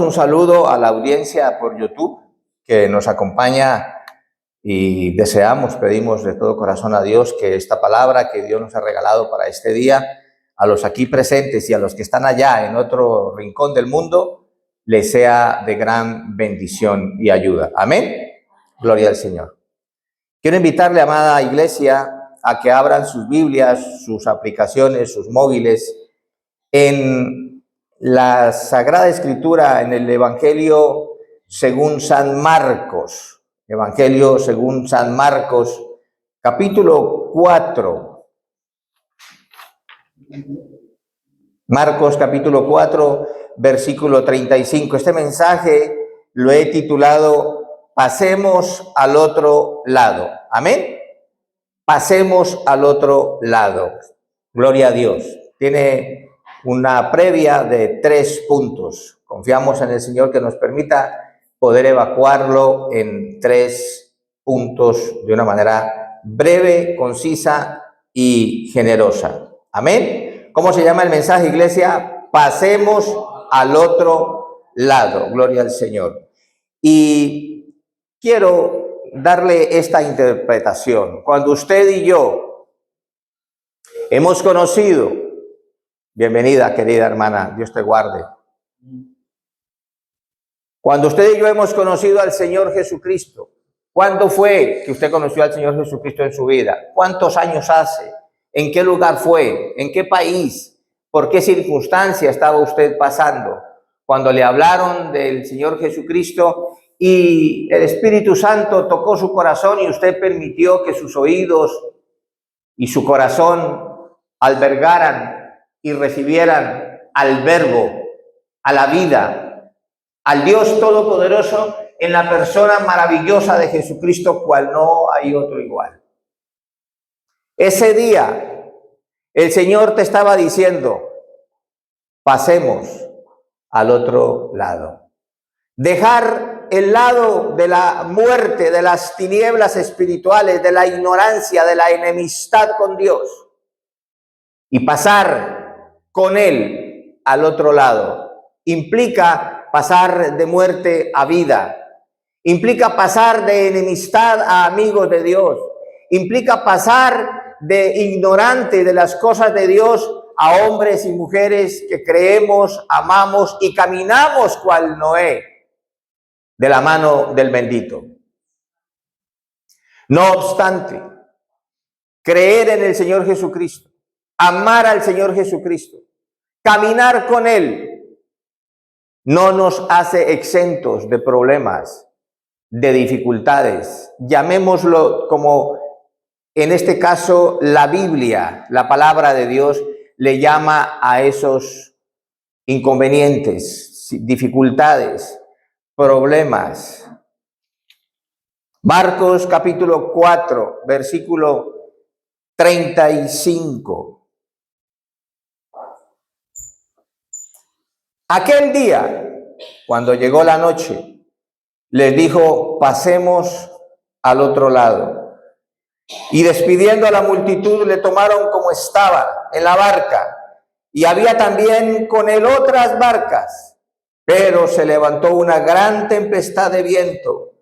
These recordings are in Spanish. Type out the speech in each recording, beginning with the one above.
Un saludo a la audiencia por YouTube que nos acompaña y pedimos de todo corazón a Dios que esta palabra que Dios nos ha regalado para este día, a los aquí presentes y a los que están allá en otro rincón del mundo, les sea de gran bendición y ayuda. Amén. Gloria al Señor. Quiero invitarle, amada iglesia, a que abran sus Biblias, sus aplicaciones, sus móviles en la Sagrada Escritura, en el Evangelio según San Marcos. Evangelio según San Marcos, capítulo 4. Marcos capítulo 4, versículo 35. Este mensaje lo he titulado Pasemos al otro lado. Amén. Pasemos al otro lado. Gloria a Dios. Tiene una previa de 3 puntos. Confiamos en el Señor que nos permita poder evacuarlo en 3 puntos de una manera breve, concisa y generosa. Amén. ¿Cómo se llama el mensaje, iglesia? Pasemos al otro lado. Gloria al Señor. Y quiero darle esta interpretación. Cuando usted y yo hemos conocido, bienvenida querida hermana, Dios te guarde. Cuando usted y yo hemos conocido al Señor Jesucristo, ¿cuándo fue que usted conoció al Señor Jesucristo en su vida? ¿Cuántos años hace? ¿En qué lugar fue? ¿En qué país? ¿Por qué circunstancia estaba usted pasando? Cuando le hablaron del Señor Jesucristo y el Espíritu Santo tocó su corazón y usted permitió que sus oídos y su corazón albergaran y recibieran al Verbo, a la vida, al Dios Todopoderoso en la persona maravillosa de Jesucristo, cual no hay otro igual. Ese día el Señor te estaba diciendo, pasemos al otro lado. Dejar el lado de la muerte, de las tinieblas espirituales, de la ignorancia, de la enemistad con Dios y pasar con Él al otro lado. Implica pasar de muerte a vida. Implica pasar de enemistad a amigos de Dios. Implica pasar de ignorante de las cosas de Dios a hombres y mujeres que creemos, amamos y caminamos cual Noé, de la mano del bendito. No obstante, creer en el Señor Jesucristo, amar al Señor Jesucristo, caminar con Él, no nos hace exentos de problemas, de dificultades. Llamémoslo como en este caso la Biblia, la palabra de Dios, le llama a esos inconvenientes, dificultades, problemas. Marcos capítulo 4, versículo 35. Aquel día, cuando llegó la noche, les dijo, pasemos al otro lado. Y despidiendo a la multitud, le tomaron como estaba en la barca. Y había también con él otras barcas. Pero se levantó una gran tempestad de viento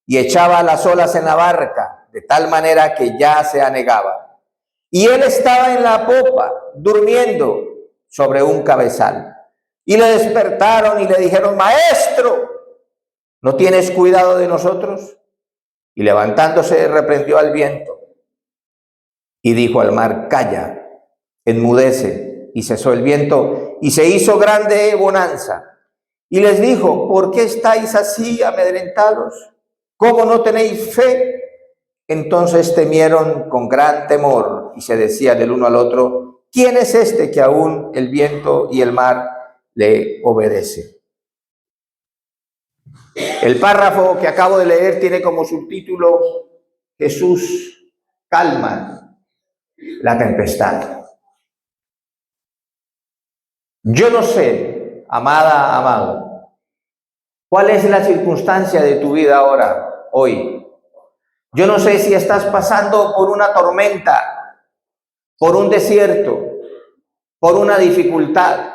y echaba las olas en la barca, de tal manera que ya se anegaba. Y él estaba en la popa, durmiendo sobre un cabezal. Y le despertaron y le dijeron, Maestro, ¿no tienes cuidado de nosotros? Y levantándose reprendió al viento y dijo al mar, calla, enmudece. Y cesó el viento y se hizo grande bonanza. Y les dijo, ¿por qué estáis así amedrentados? ¿Cómo no tenéis fe? Entonces temieron con gran temor y se decían el uno al otro, ¿quién es este que aún el viento y el mar le obedece? El párrafo que acabo de leer tiene como subtítulo, Jesús calma la tempestad. Yo no sé, amada, amado, cuál es la circunstancia de tu vida ahora, hoy. Yo no sé si estás pasando por una tormenta, por un desierto, por una dificultad.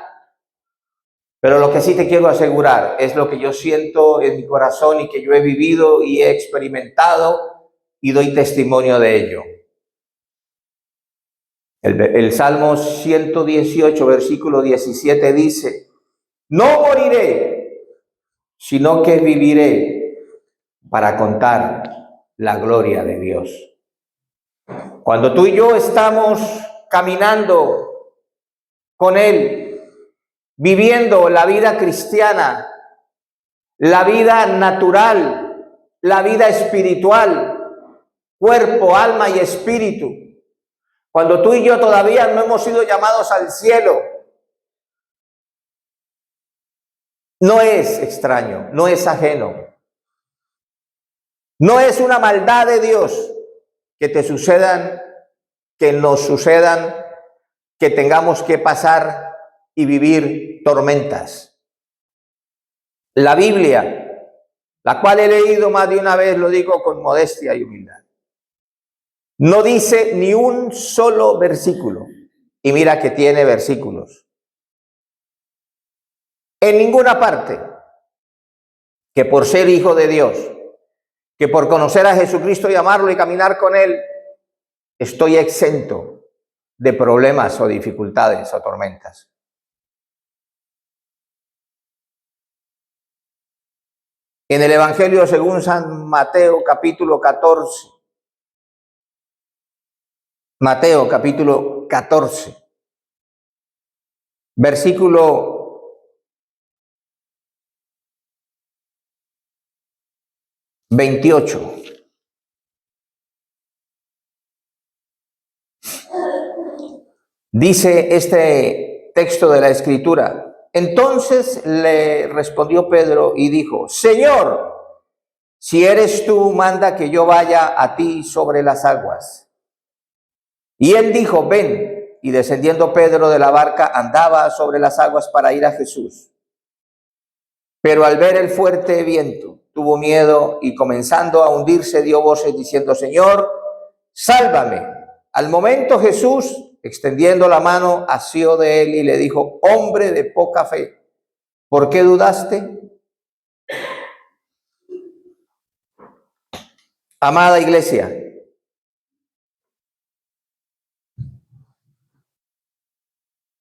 Pero lo que sí te quiero asegurar es lo que yo siento en mi corazón y que yo he vivido y he experimentado y doy testimonio de ello. El Salmo 118, versículo 17 dice: no moriré, sino que viviré para contar la gloria de Dios. Cuando tú y yo estamos caminando con Él, viviendo la vida cristiana, la vida natural, la vida espiritual, cuerpo, alma y espíritu, cuando tú y yo todavía no hemos sido llamados al cielo, no es extraño, no es ajeno, no es una maldad de Dios que te sucedan, que nos sucedan, que tengamos que pasar y vivir tormentas. La Biblia, la cual he leído más de una vez, lo digo con modestia y humildad, no dice ni un solo versículo, y mira que tiene versículos, en ninguna parte, que por ser hijo de Dios, que por conocer a Jesucristo y amarlo y caminar con Él, estoy exento de problemas o dificultades o tormentas. En el Evangelio según San Mateo, capítulo 14, Mateo, capítulo 14, versículo 28. Dice este texto de la Escritura: entonces le respondió Pedro y dijo: Señor, si eres tú, manda que yo vaya a ti sobre las aguas. Y él dijo: ven. Y descendiendo Pedro de la barca, andaba sobre las aguas para ir a Jesús. Pero al ver el fuerte viento, tuvo miedo y comenzando a hundirse, dio voces diciendo: Señor, sálvame. Al momento Jesús, extendiendo la mano, asió de él y le dijo: hombre de poca fe, ¿por qué dudaste? Amada iglesia,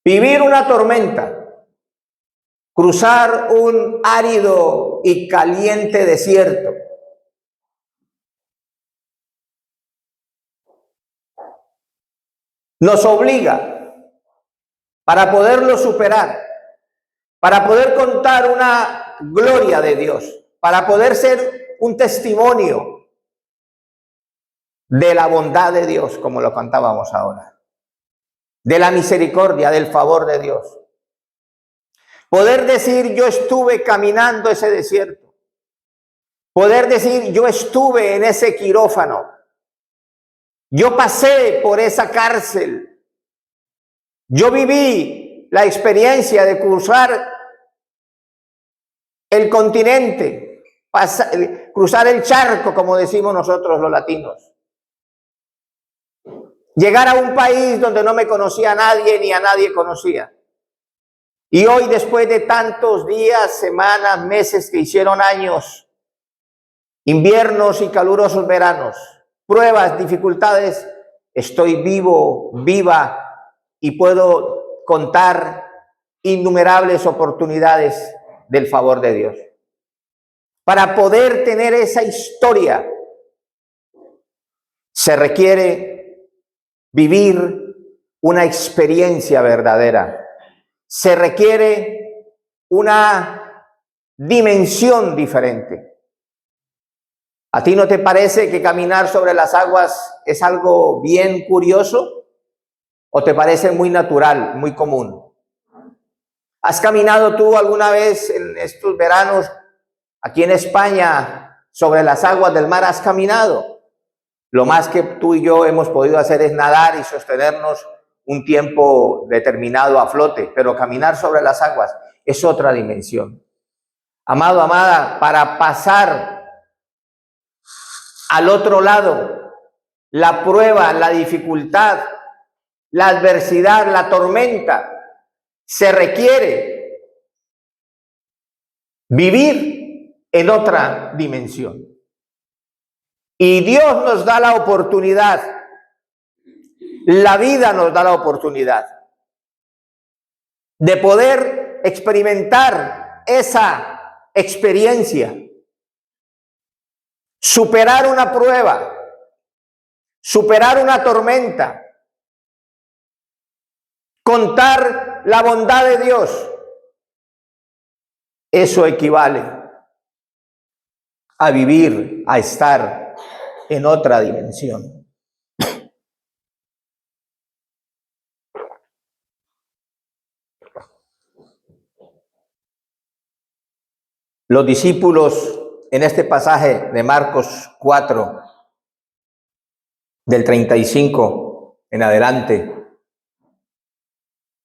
vivir una tormenta, cruzar un árido y caliente desierto, nos obliga, para poderlo superar, para poder contar una gloria de Dios, para poder ser un testimonio de la bondad de Dios, como lo cantábamos ahora, de la misericordia, del favor de Dios. Poder decir: yo estuve caminando ese desierto. Poder decir: yo estuve en ese quirófano. Yo pasé por esa cárcel. Yo viví la experiencia de cruzar el continente, cruzar el charco, como decimos nosotros los latinos. Llegar a un país donde no me conocía a nadie ni a nadie conocía. Y hoy, después de tantos días, semanas, meses que hicieron años, inviernos y calurosos veranos, pruebas, dificultades, estoy vivo, viva, y puedo contar innumerables oportunidades del favor de Dios. Para poder tener esa historia, se requiere vivir una experiencia verdadera. Se requiere una dimensión diferente. ¿A ti no te parece que caminar sobre las aguas es algo bien curioso? ¿O te parece muy natural, muy común? ¿Has caminado tú alguna vez en estos veranos aquí en España sobre las aguas del mar? ¿Has caminado? Lo más que tú y yo hemos podido hacer es nadar y sostenernos un tiempo determinado a flote, pero caminar sobre las aguas es otra dimensión. Amado, amada, para pasar al otro lado, la prueba, la dificultad, la adversidad, la tormenta, se requiere vivir en otra dimensión. Y Dios nos da la oportunidad, la vida nos da la oportunidad de poder experimentar esa experiencia, superar una prueba, superar una tormenta, contar la bondad de Dios. Eso equivale a vivir, a estar en otra dimensión. Los discípulos en este pasaje de Marcos 4, del 35 en adelante,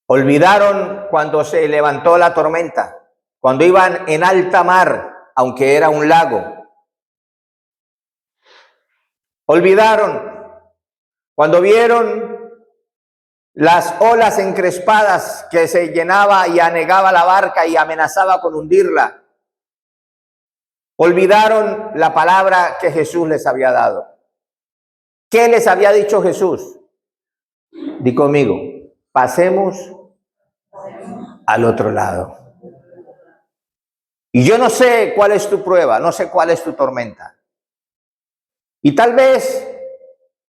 olvidaron cuando se levantó la tormenta, cuando iban en alta mar, aunque era un lago. Olvidaron cuando vieron las olas encrespadas que se llenaba y anegaba la barca y amenazaba con hundirla. Olvidaron la palabra que Jesús les había dado. ¿Qué les había dicho Jesús? Di conmigo, pasemos al otro lado. Y yo no sé cuál es tu prueba, no sé cuál es tu tormenta. Y tal vez,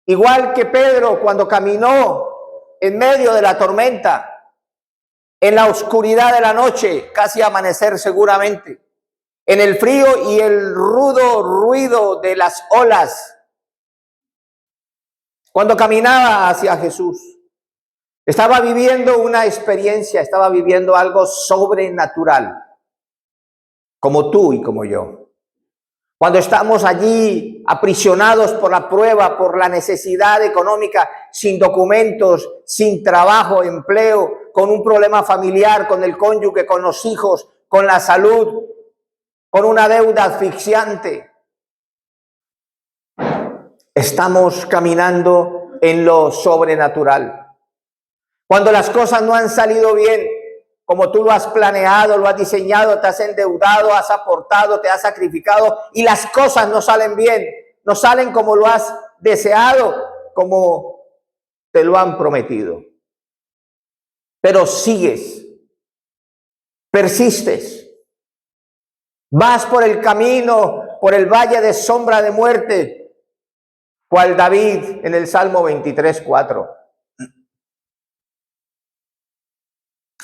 igual que Pedro cuando caminó en medio de la tormenta, en la oscuridad de la noche, casi amanecer seguramente, en el frío y el rudo ruido de las olas, cuando caminaba hacia Jesús, estaba viviendo una experiencia, estaba viviendo algo sobrenatural, como tú y como yo. Cuando estamos allí aprisionados por la prueba, por la necesidad económica, sin documentos, sin trabajo, empleo, con un problema familiar, con el cónyuge, con los hijos, con la salud, con una deuda asfixiante. Estamos caminando en lo sobrenatural. Cuando las cosas no han salido bien, como tú lo has planeado, lo has diseñado, te has endeudado, has aportado, te has sacrificado y las cosas no salen bien, no salen como lo has deseado, como te lo han prometido. Pero sigues, persistes, vas por el camino, por el valle de sombra de muerte, cual David en el Salmo 23:4.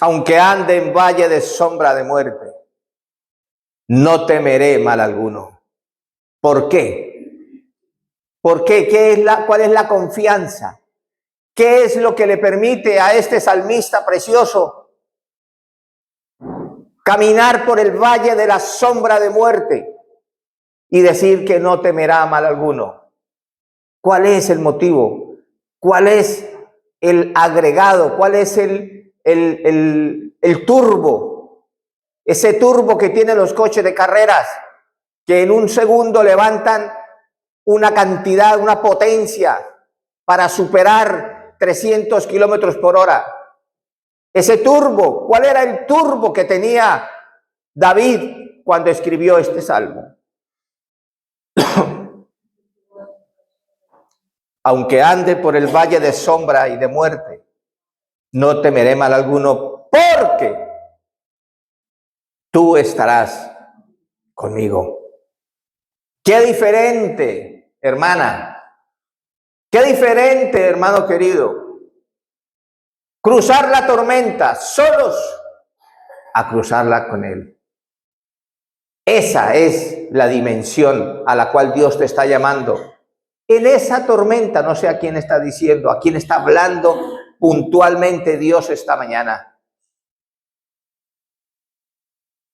Aunque ande en valle de sombra de muerte, no temeré mal alguno. ¿Por qué? ¿Por qué? ¿Cuál es la confianza? ¿Qué es lo que le permite a este salmista precioso caminar por el valle de la sombra de muerte y decir que no temerá mal alguno? ¿Cuál es el motivo? ¿Cuál es el agregado? ¿Cuál es el turbo? Ese turbo que tienen los coches de carreras, que en un segundo levantan una cantidad, una potencia para superar 300 kilómetros por hora. Ese turbo, ¿cuál era el turbo que tenía David cuando escribió este salmo? Aunque ande por el valle de sombra y de muerte, no temeré mal alguno, porque tú estarás conmigo. Qué diferente, hermana. Qué diferente, hermano querido. Cruzar la tormenta solos a cruzarla con Él. Esa es la dimensión a la cual Dios te está llamando. En esa tormenta, no sé a quién está diciendo, a quién está hablando puntualmente Dios esta mañana.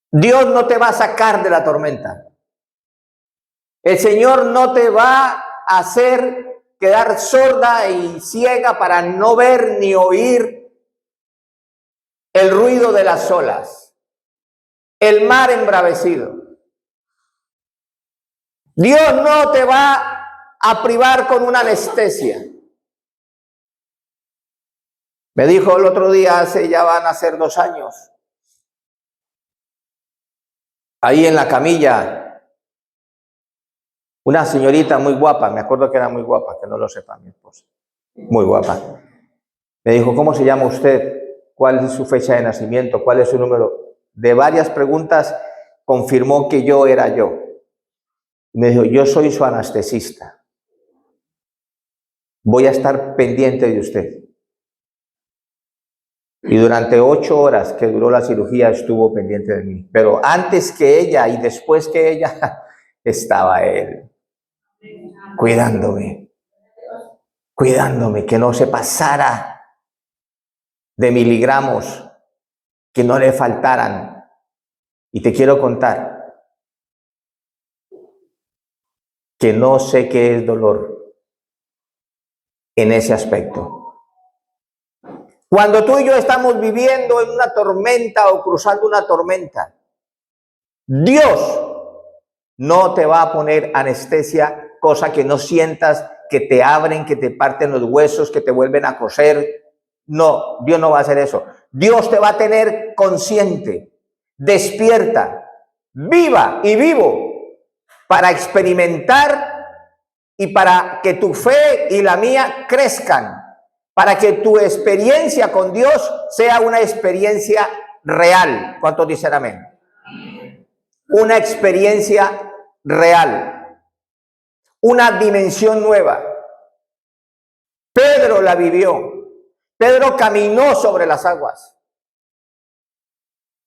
Dios no te va a sacar de la tormenta. El Señor no te va a hacer quedar sorda y ciega para no ver ni oír el ruido de las olas, el mar embravecido. Dios no te va a privar con una anestesia. Me dijo el otro día, ya van a ser 2 años, ahí en la camilla, una señorita muy guapa, me acuerdo que era muy guapa, que no lo sepa mi esposa, muy guapa. Me dijo, ¿cómo se llama usted? ¿Cuál es su fecha de nacimiento? ¿Cuál es su número? De varias preguntas confirmó que yo era yo. Me dijo, yo soy su anestesista. Voy a estar pendiente de usted. Y durante 8 horas que duró la cirugía estuvo pendiente de mí. Pero antes que ella y después que ella, estaba él cuidándome, que no se pasara de miligramos, que no le faltaran. Y te quiero contar que no sé qué es dolor en ese aspecto. Cuando tú y yo estamos viviendo en una tormenta o cruzando una tormenta, Dios no te va a poner anestesia, cosa que no sientas, que te abren, que te parten los huesos, que te vuelven a coser. No, Dios no va a hacer eso. Dios te va a tener consciente, despierta, viva y vivo para experimentar y para que tu fe y la mía crezcan, para que tu experiencia con Dios sea una experiencia real. ¿Cuántos dicen amén? Una experiencia real, una dimensión nueva. Pedro la vivió. Pedro caminó sobre las aguas.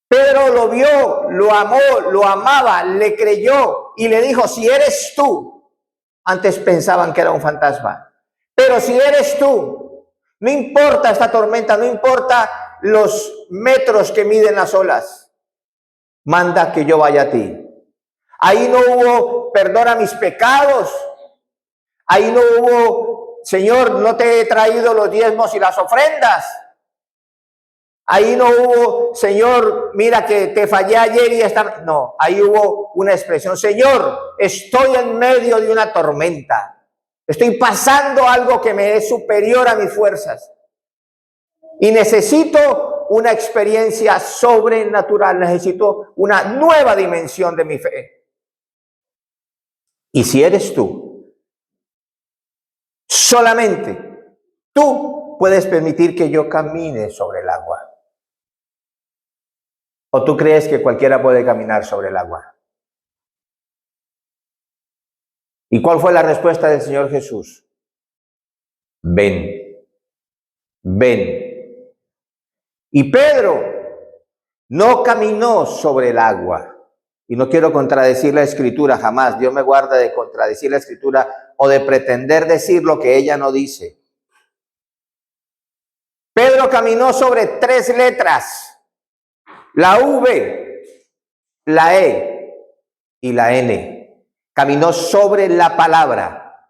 Pedro lo vio, lo amó, lo amaba, le creyó y le dijo, si eres tú, antes pensaban que era un fantasma, pero si eres tú, no importa esta tormenta, no importa los metros que miden las olas, manda que yo vaya a ti. Ahí no hubo perdona mis pecados, ahí no hubo, Señor, no te he traído los diezmos y las ofrendas. Ahí no hubo, Señor, mira que te fallé ayer y esta... No, ahí hubo una expresión, Señor, estoy en medio de una tormenta. Estoy pasando algo que me es superior a mis fuerzas. Y necesito una experiencia sobrenatural, necesito una nueva dimensión de mi fe. Y si eres tú, solamente tú puedes permitir que yo camine sobre el agua. ¿O tú crees que cualquiera puede caminar sobre el agua? ¿Y cuál fue la respuesta del Señor Jesús? Ven, ven. Y Pedro no caminó sobre el agua. Y no quiero contradecir la Escritura, jamás. Dios me guarda de contradecir la Escritura o de pretender decir lo que ella no dice. Pedro caminó sobre 3 letras. La V, la E y la N. Caminó sobre la palabra.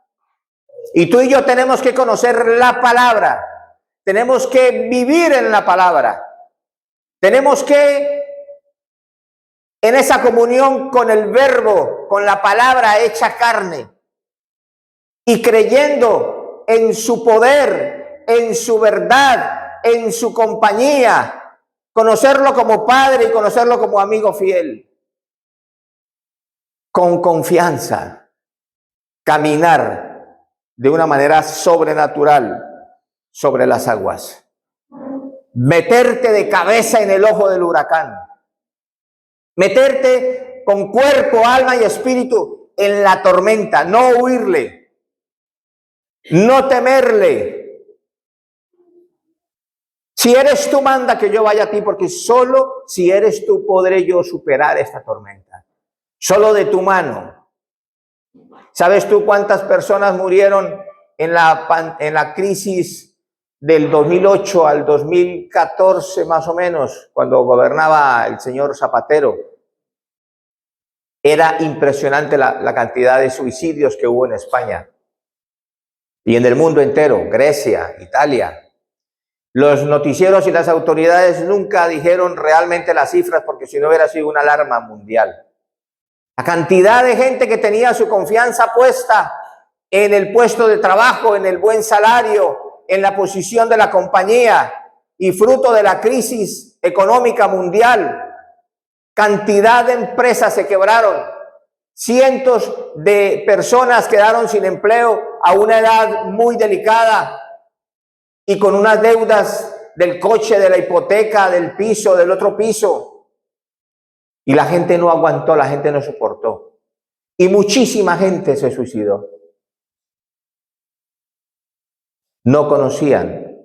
Y tú y yo tenemos que conocer la palabra. Tenemos que vivir en la palabra. Tenemos que, en esa comunión con el verbo, con la palabra hecha carne, y creyendo en su poder, en su verdad, en su compañía, conocerlo como padre y conocerlo como amigo fiel. Con confianza, caminar de una manera sobrenatural sobre las aguas. Meterte de cabeza en el ojo del huracán. Meterte con cuerpo, alma y espíritu en la tormenta. No huirle. No temerle. Si eres tú, manda que yo vaya a ti, porque solo si eres tú podré yo superar esta tormenta. Solo de tu mano. ¿Sabes tú cuántas personas murieron en la crisis del 2008 al 2014 más o menos, cuando gobernaba el señor Zapatero? Era impresionante la cantidad de suicidios que hubo en España y en el mundo entero, Grecia, Italia. Los noticieros y las autoridades nunca dijeron realmente las cifras, porque si no hubiera sido una alarma mundial. La cantidad de gente que tenía su confianza puesta en el puesto de trabajo, en el buen salario, en la posición de la compañía, y fruto de la crisis económica mundial, cantidad de empresas se quebraron, cientos de personas quedaron sin empleo a una edad muy delicada y con unas deudas del coche, de la hipoteca, del piso, del otro piso. Y la gente no aguantó, la gente no soportó. Y muchísima gente se suicidó. No conocían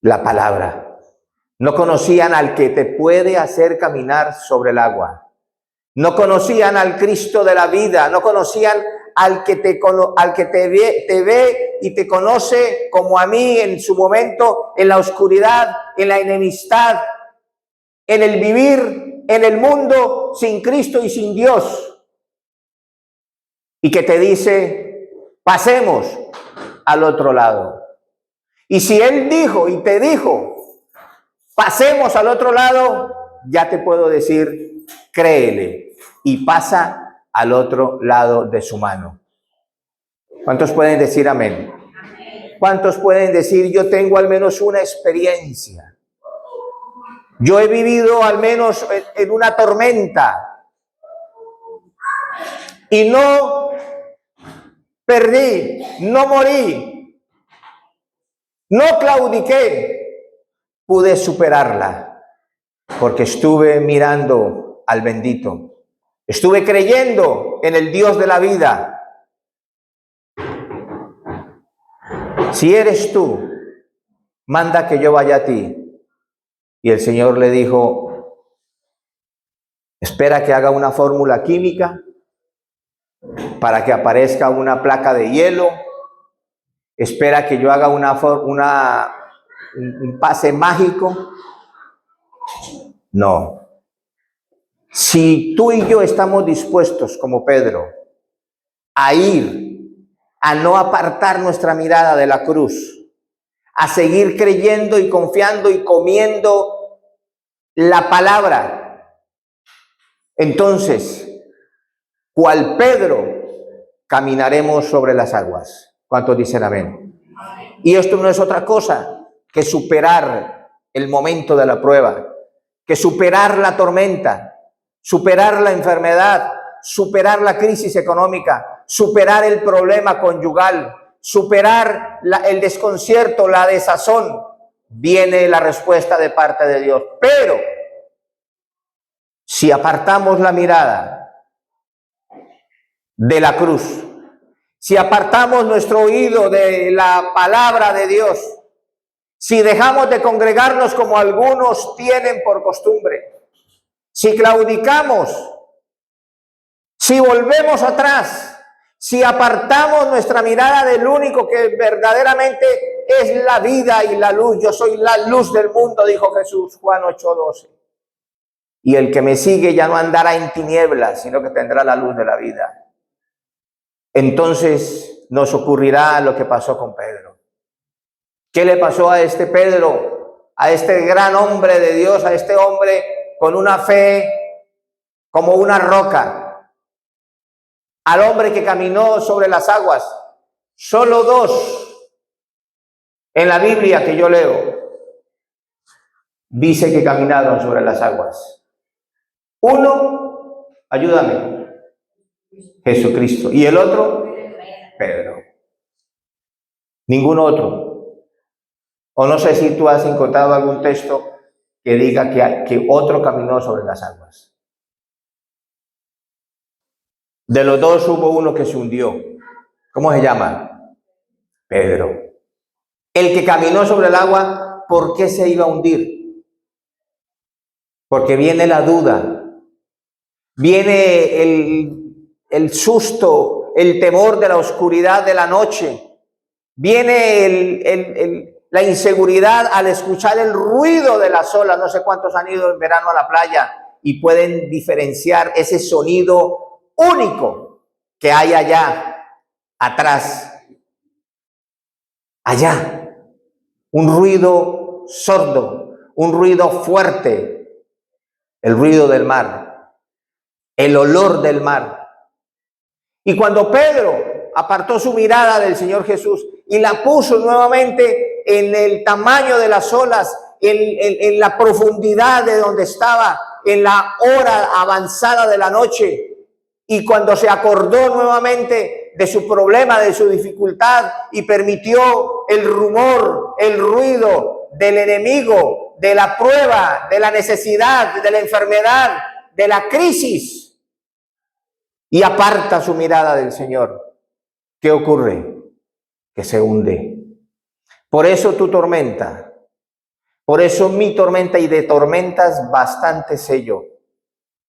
la palabra. No conocían al que te puede hacer caminar sobre el agua. No conocían al Cristo de la vida. No conocían al que te ve y te conoce como a mí en su momento, en la oscuridad, en la enemistad, en el vivir en el mundo sin Cristo y sin Dios. Y que te dice, pasemos al otro lado. Y si Él dijo y te dijo, pasemos al otro lado, ya te puedo decir, créele y pasa al otro lado de su mano. ¿Cuántos pueden decir amén? ¿Cuántos pueden decir, yo tengo al menos una experiencia? Yo he vivido al menos en una tormenta y no perdí, no morí, no claudiqué, pude superarla porque estuve mirando al bendito, estuve creyendo en el Dios de la vida. Si eres tú, manda que yo vaya a ti. Y el Señor le dijo, espera que haga una fórmula química para que aparezca una placa de hielo. Espera que yo haga un pase mágico. No. Si tú y yo estamos dispuestos, como Pedro, a ir, a no apartar nuestra mirada de la cruz, a seguir creyendo y confiando y comiendo la palabra, entonces, cual Pedro, caminaremos sobre las aguas. ¿Cuántos dicen amén? Y esto no es otra cosa que superar el momento de la prueba, que superar la tormenta, superar la enfermedad, superar la crisis económica, superar el problema conyugal, superar el desconcierto, la desazón. Viene la respuesta de parte de Dios. Pero si apartamos la mirada de la cruz, si apartamos nuestro oído de la palabra de Dios, si dejamos de congregarnos como algunos tienen por costumbre, si claudicamos, si volvemos atrás, si apartamos nuestra mirada del único que verdaderamente es la vida y la luz. Yo soy la luz del mundo, dijo Jesús, Juan 8:12. Y el que me sigue ya no andará en tinieblas, sino que tendrá la luz de la vida. Entonces nos ocurrirá lo que pasó con Pedro. ¿Qué le pasó a este Pedro? A este gran hombre de Dios, a este hombre con una fe como una roca. Al hombre que caminó sobre las aguas. Solo dos en la Biblia que yo leo dice que caminaron sobre las aguas. Uno, ayúdame, Jesucristo. Y el otro, Pedro. Ningún otro. O no sé si tú has encontrado algún texto que diga que otro caminó sobre las aguas. De los dos hubo uno que se hundió. ¿Cómo se llama? Pedro. El que caminó sobre el agua, ¿por qué se iba a hundir? Porque viene la duda, viene el susto, el temor de la oscuridad de la noche, viene la inseguridad al escuchar el ruido de las olas. No sé cuántos han ido en verano a la playa y pueden diferenciar ese sonido único que hay allá atrás. Allá, un ruido sordo, un ruido fuerte, el ruido del mar, el olor del mar. Y cuando Pedro apartó su mirada del Señor Jesús y la puso nuevamente en el tamaño de las olas, en la profundidad de donde estaba, en la hora avanzada de la noche. Y cuando se acordó nuevamente de su problema, de su dificultad, y permitió el rumor, el ruido del enemigo, de la prueba, de la necesidad, de la enfermedad, de la crisis, y aparta su mirada del Señor, ¿qué ocurre? Que se hunde. Por eso tu tormenta, por eso mi tormenta, y de tormentas bastante sé yo.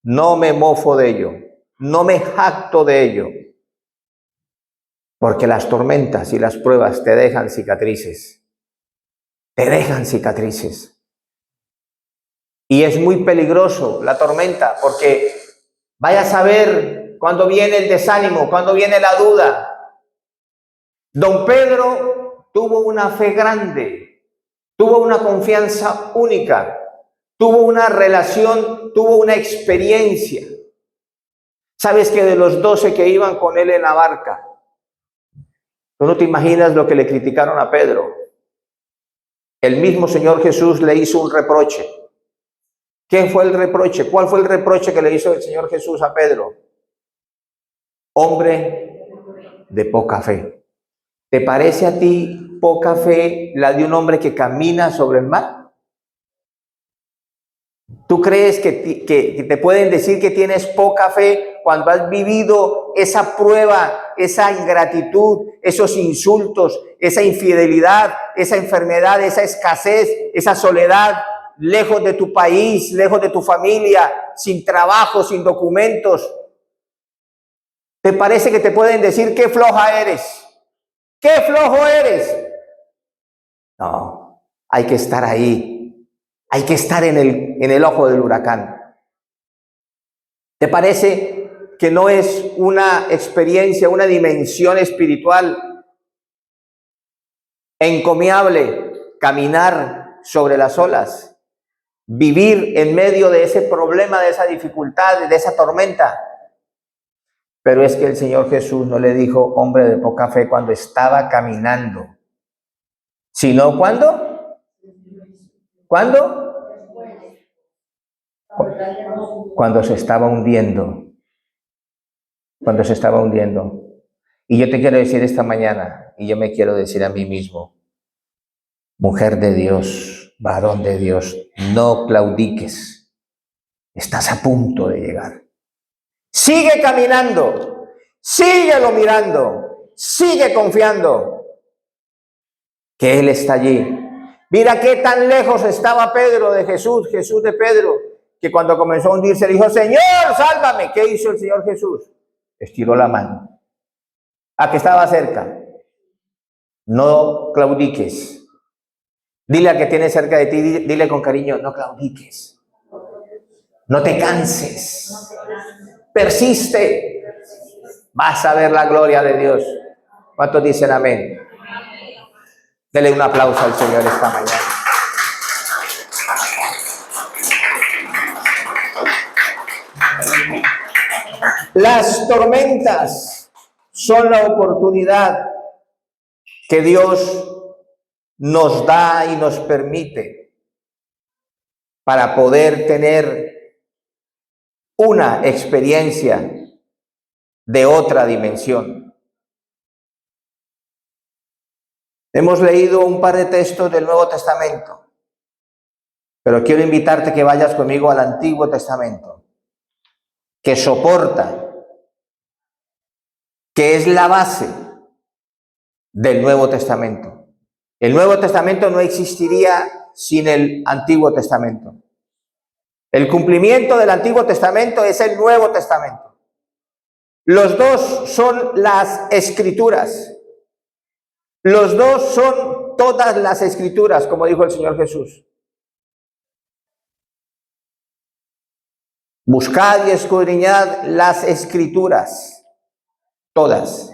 No me mofo de ello, no me jacto de ello, porque las tormentas y las pruebas te dejan cicatrices, te dejan cicatrices. Y es muy peligroso la tormenta, porque vaya a saber cuándo viene el desánimo, cuándo viene la duda. Don Pedro tuvo una fe grande, tuvo una confianza única, tuvo una relación, tuvo una experiencia. ¿Sabes que de los 12 que iban con él en la barca, tú no te imaginas lo que le criticaron a Pedro? El mismo Señor Jesús le hizo un reproche. ¿Qué fue el reproche? ¿Cuál fue el reproche que le hizo el Señor Jesús a Pedro? Hombre de poca fe. ¿Te parece a ti poca fe la de un hombre que camina sobre el mar? ¿Tú crees que te pueden decir que tienes poca fe cuando has vivido esa prueba, esa ingratitud, esos insultos, esa infidelidad, esa enfermedad, esa escasez, esa soledad, lejos de tu país, lejos de tu familia, sin trabajo, sin documentos? ¿Te parece que te pueden decir qué floja eres? ¿Qué flojo eres? No, hay que estar ahí. Hay que estar en el ojo del huracán. ¿Te parece que no es una experiencia, una dimensión espiritual encomiable caminar sobre las olas? Vivir en medio de ese problema, de esa dificultad, de esa tormenta. Pero es que el Señor Jesús no le dijo hombre de poca fe cuando estaba caminando, sino ¿cuándo? ¿Cuándo? Cuando se estaba hundiendo. Cuando se estaba hundiendo. Y yo te quiero decir esta mañana, y yo me quiero decir a mí mismo, mujer de Dios, varón de Dios, no claudiques. Estás a punto de llegar. Sigue caminando, síguelo mirando, sigue confiando que Él está allí. Mira qué tan lejos estaba Pedro de Jesús, Jesús de Pedro, que cuando comenzó a hundirse dijo, Señor, sálvame. ¿Qué hizo el Señor Jesús? Estiró la mano. ¿A que estaba cerca? No claudiques. Dile a que tiene cerca de ti, dile con cariño, no claudiques. No te canses. Persiste. Vas a ver la gloria de Dios. ¿Cuántos dicen amén? Dele un aplauso al Señor esta mañana. Las tormentas son la oportunidad que Dios nos da y nos permite para poder tener una experiencia de otra dimensión. Hemos leído un par de textos del Nuevo Testamento, pero quiero invitarte que vayas conmigo al Antiguo Testamento, que soporta, que es la base del Nuevo Testamento. El Nuevo Testamento no existiría sin el Antiguo Testamento. El cumplimiento del Antiguo Testamento es el Nuevo Testamento. Los dos son las Escrituras. Los dos son todas las Escrituras, como dijo el Señor Jesús. Buscad y escudriñad las Escrituras, todas,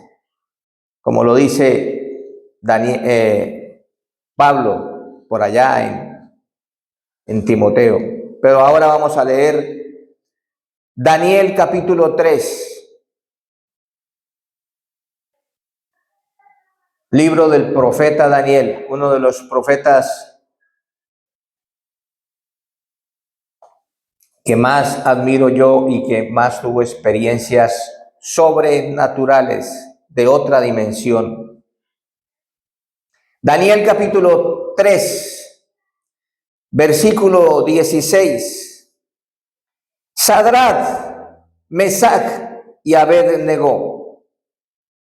como lo dice Pablo por allá en Timoteo. Pero ahora vamos a leer Daniel capítulo 3. Libro del profeta Daniel, uno de los profetas que más admiro yo y que más tuvo experiencias sobrenaturales de otra dimensión. Daniel capítulo 3, versículo 16. Sadrach, Mesach y Abed-Negó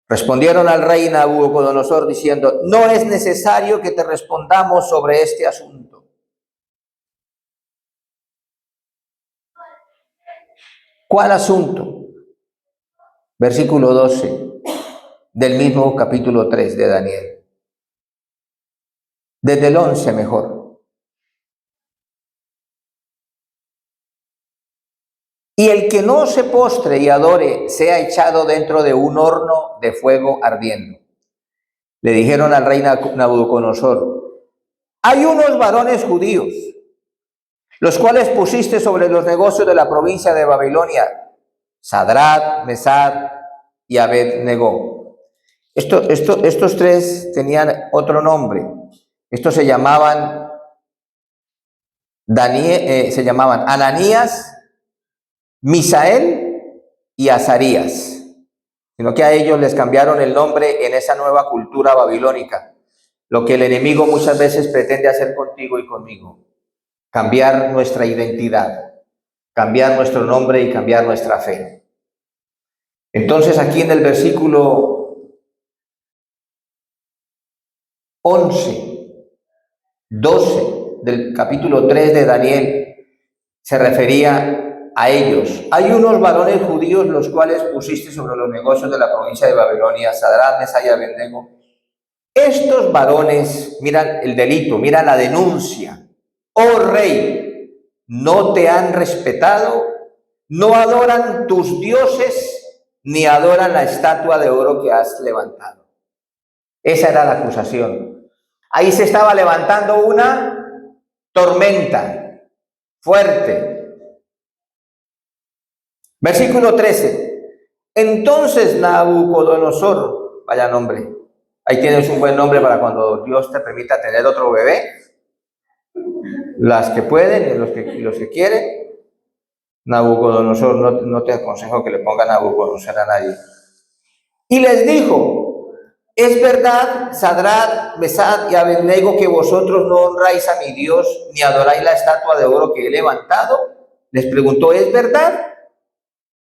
respondieron al rey Nabucodonosor diciendo: no es necesario que te respondamos sobre este asunto. ¿Cuál asunto? Versículo 12 del mismo capítulo 3 de Daniel. Desde el 11 mejor. Y el que no se postre y adore sea echado dentro de un horno de fuego ardiendo. Le dijeron al rey Nabucodonosor: hay unos varones judíos, los cuales pusiste sobre los negocios de la provincia de Babilonia, Sadrach, Mesach y Abed-Negó. Estos tres tenían otro nombre. Estos se llamaban Ananías, Misael y Azarías, sino que a ellos les cambiaron el nombre en esa nueva cultura babilónica. Lo que el enemigo muchas veces pretende hacer contigo y conmigo: cambiar nuestra identidad, cambiar nuestro nombre y cambiar nuestra fe. Entonces aquí en el versículo 11, 12 del capítulo 3 de Daniel se refería a ellos. Hay unos varones judíos los cuales pusiste sobre los negocios de la provincia de Babilonia, Sadrach, Mesach y Abed-Negó. Estos varones, mira el delito, mira la denuncia. Oh rey, no te han respetado, no adoran tus dioses, ni adoran la estatua de oro que has levantado. Esa era la acusación. Ahí se estaba levantando una tormenta fuerte. Versículo 13. Entonces Nabucodonosor, vaya nombre, ahí tienes un buen nombre para cuando Dios te permita tener otro bebé. Las que pueden y los que quieren. Nabucodonosor, no te aconsejo que le pongan Nabucodonosor a nadie. Y les dijo: es verdad, Sadrach, Mesach y Abed-Negó, que vosotros no honráis a mi Dios, ni adoráis la estatua de oro que he levantado. Les preguntó: ¿es verdad?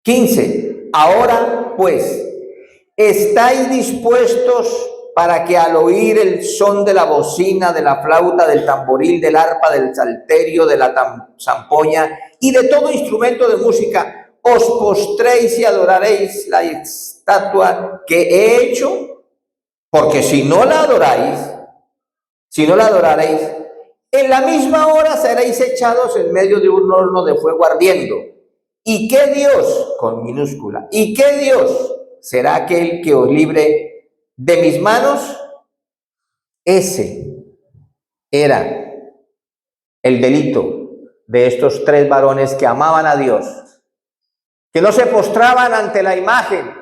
15. Ahora pues, ¿estáis dispuestos para que al oír el son de la bocina, de la flauta, del tamboril, del arpa, del salterio, de la zampoña y de todo instrumento de música, os postréis y adoraréis la estatua que he hecho? Porque si no la adoraréis, en la misma hora seréis echados en medio de un horno de fuego ardiendo. ¿Y qué Dios, con minúscula, y qué Dios será aquel que os libre de mis manos? Ese era el delito de estos tres varones que amaban a Dios, que no se postraban ante la imagen,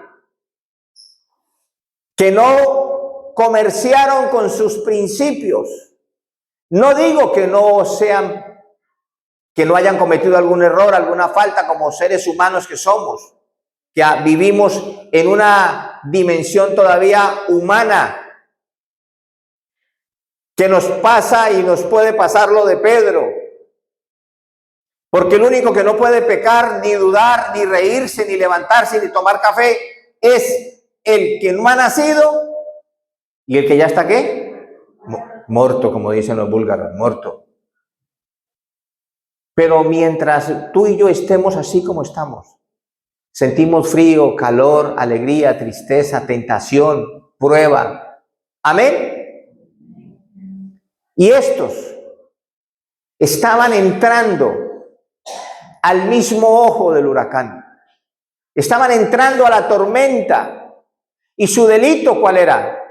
que no comerciaron con sus principios. No digo que no hayan cometido algún error, alguna falta como seres humanos que somos, que vivimos en una dimensión todavía humana, que nos pasa y nos puede pasar lo de Pedro, porque el único que no puede pecar, ni dudar, ni reírse, ni levantarse, ni tomar café, es el que no ha nacido y el que ya está, ¿qué? Muerto, como dicen los búlgaros, muerto. Pero mientras tú y yo estemos así como estamos, sentimos frío, calor, alegría, tristeza, tentación, prueba. Amén. Y estos estaban entrando al mismo ojo del huracán. Estaban entrando a la tormenta. ¿Y su delito cuál era?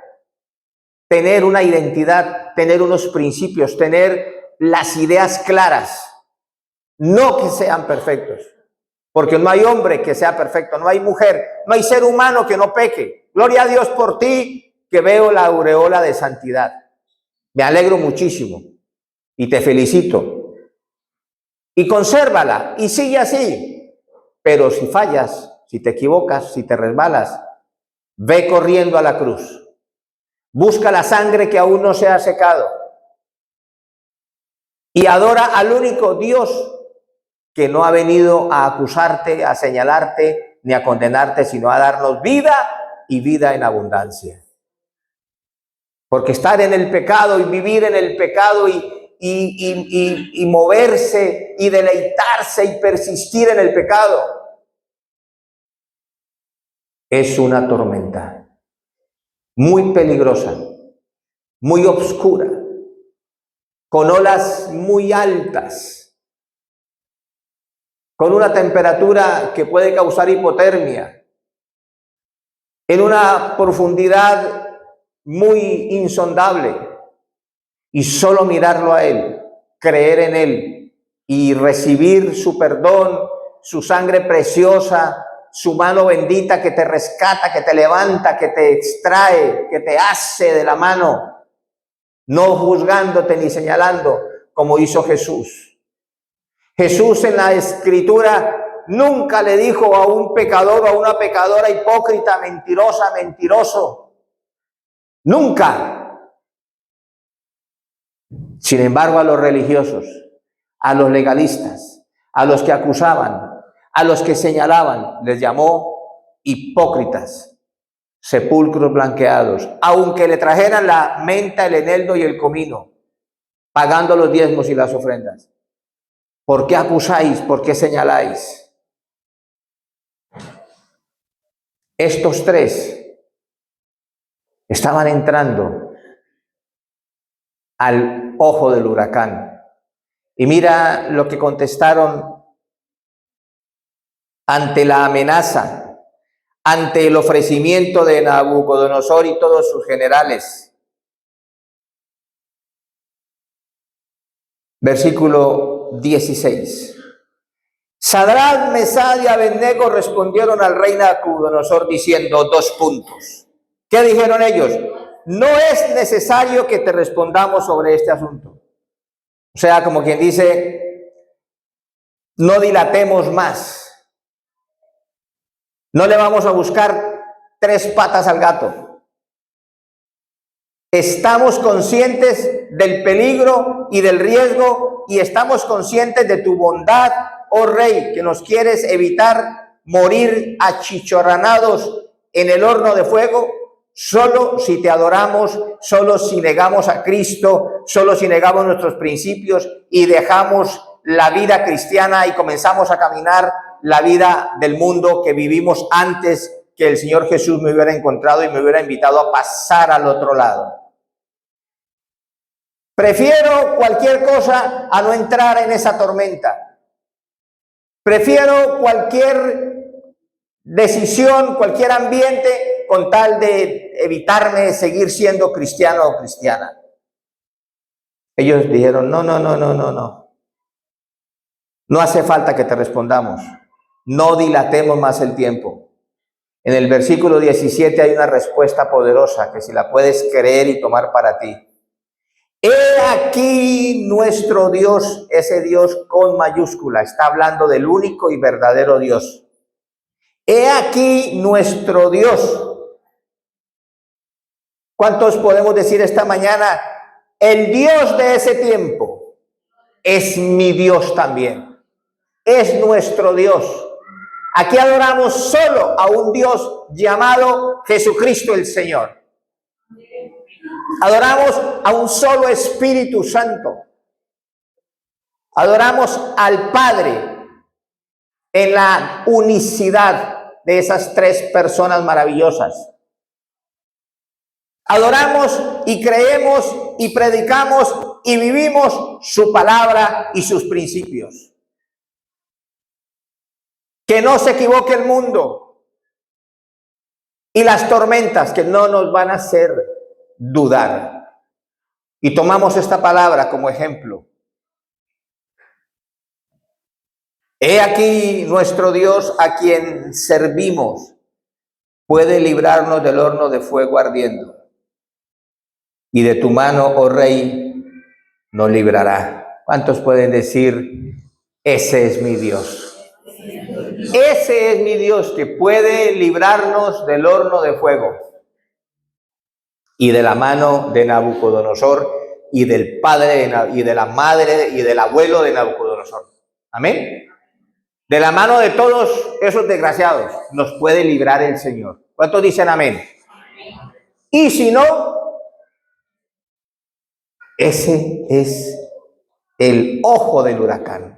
Tener una identidad, tener unos principios, tener las ideas claras. No que sean perfectos, porque no hay hombre que sea perfecto, no hay mujer, no hay ser humano que no peque. Gloria a Dios por ti, que veo la aureola de santidad. Me alegro muchísimo y te felicito. y consérvala y sigue así. Pero si fallas, si te equivocas, si te resbalas, ve corriendo a la cruz. Busca la sangre que aún no se ha secado y adora al único Dios que no ha venido a acusarte, a señalarte, ni a condenarte, sino a darnos vida y vida en abundancia. Porque estar en el pecado y vivir en el pecado y moverse y deleitarse y persistir en el pecado es una tormenta muy peligrosa, muy oscura, con olas muy altas, con una temperatura que puede causar hipotermia, en una profundidad muy insondable, y solo mirarlo a Él, creer en Él y recibir su perdón, su sangre preciosa, su mano bendita que te rescata, que te levanta, que te extrae, que te hace de la mano, no juzgándote ni señalando, como hizo Jesús. Jesús en la Escritura nunca le dijo a un pecador o a una pecadora hipócrita, mentirosa, mentiroso. Nunca. Sin embargo, a los religiosos, a los legalistas, a los que acusaban, a los que señalaban, les llamó hipócritas, sepulcros blanqueados, aunque le trajeran la menta, el eneldo y el comino, pagando los diezmos y las ofrendas. ¿Por qué acusáis? ¿Por qué señaláis? Estos tres estaban entrando al ojo del huracán. Y mira lo que contestaron ante la amenaza, ante el ofrecimiento de Nabucodonosor y todos sus generales. Versículo 16. Sadrach, Mesach y Abednego respondieron al rey Nabucodonosor diciendo 2 puntos. ¿Qué dijeron ellos? No es necesario que te respondamos sobre este asunto. O sea, como quien dice, no dilatemos más. No le vamos a buscar 3 patas al gato. Estamos conscientes del peligro y del riesgo y estamos conscientes de tu bondad, oh rey, que nos quieres evitar morir achicharronados en el horno de fuego. Solo si te adoramos, solo si negamos a Cristo, solo si negamos nuestros principios y dejamos la vida cristiana y comenzamos a caminar la vida del mundo que vivimos antes que el Señor Jesús me hubiera encontrado y me hubiera invitado a pasar al otro lado. Prefiero cualquier cosa a no entrar en esa tormenta. Prefiero cualquier decisión, cualquier ambiente, con tal de evitarme seguir siendo cristiano o cristiana. Ellos dijeron, no. No hace falta que te respondamos. No dilatemos más el tiempo. En el versículo 17 hay una respuesta poderosa que si la puedes creer y tomar para ti. He aquí nuestro Dios, ese Dios con mayúscula, está hablando del único y verdadero Dios. He aquí nuestro Dios. ¿Cuántos podemos decir esta mañana? El Dios de ese tiempo es mi Dios también. Es nuestro Dios. Aquí adoramos solo a un Dios llamado Jesucristo el Señor. Adoramos a un solo Espíritu Santo. Adoramos al Padre en la unicidad de esas 3 personas maravillosas. Adoramos y creemos y predicamos y vivimos su palabra y sus principios. Que no se equivoque el mundo y las tormentas que no nos van a hacer dudar. Y tomamos esta palabra como ejemplo. He aquí nuestro Dios a quien servimos puede librarnos del horno de fuego ardiendo. Y de tu mano, oh rey, nos librará. ¿Cuántos pueden decir, Ese es mi Dios. Ese es mi Dios que puede librarnos del horno de fuego y de la mano de Nabucodonosor y del padre y de la madre y del abuelo de Nabucodonosor. Amén. De la mano de todos esos desgraciados nos puede librar el Señor. ¿Cuántos dicen amén? Y si no, ese es el ojo del huracán.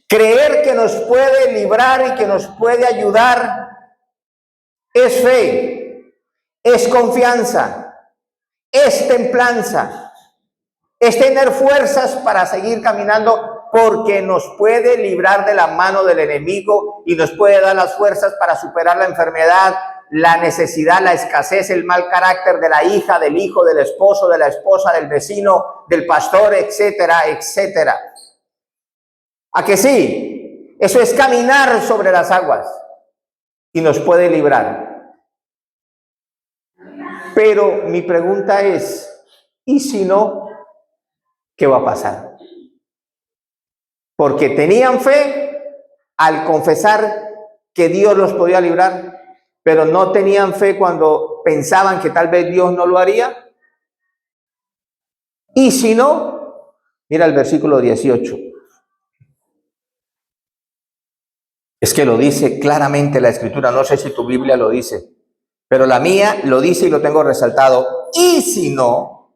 Creer que nos puede librar y que nos puede ayudar es fe, es confianza, es templanza, es tener fuerzas para seguir caminando porque nos puede librar de la mano del enemigo y nos puede dar las fuerzas para superar la enfermedad, la necesidad, la escasez, el mal carácter de la hija, del hijo, del esposo, de la esposa, del vecino, del pastor, etcétera, etcétera. ¿A que sí? Eso es caminar sobre las aguas y nos puede librar. Pero mi pregunta es, ¿y si no? ¿Qué va a pasar? Porque tenían fe al confesar que Dios los podía librar, pero no tenían fe cuando pensaban que tal vez Dios no lo haría. Y si no, mira el versículo 18. Es que lo dice claramente la Escritura, no sé si tu Biblia lo dice, pero la mía lo dice y lo tengo resaltado. Y si no,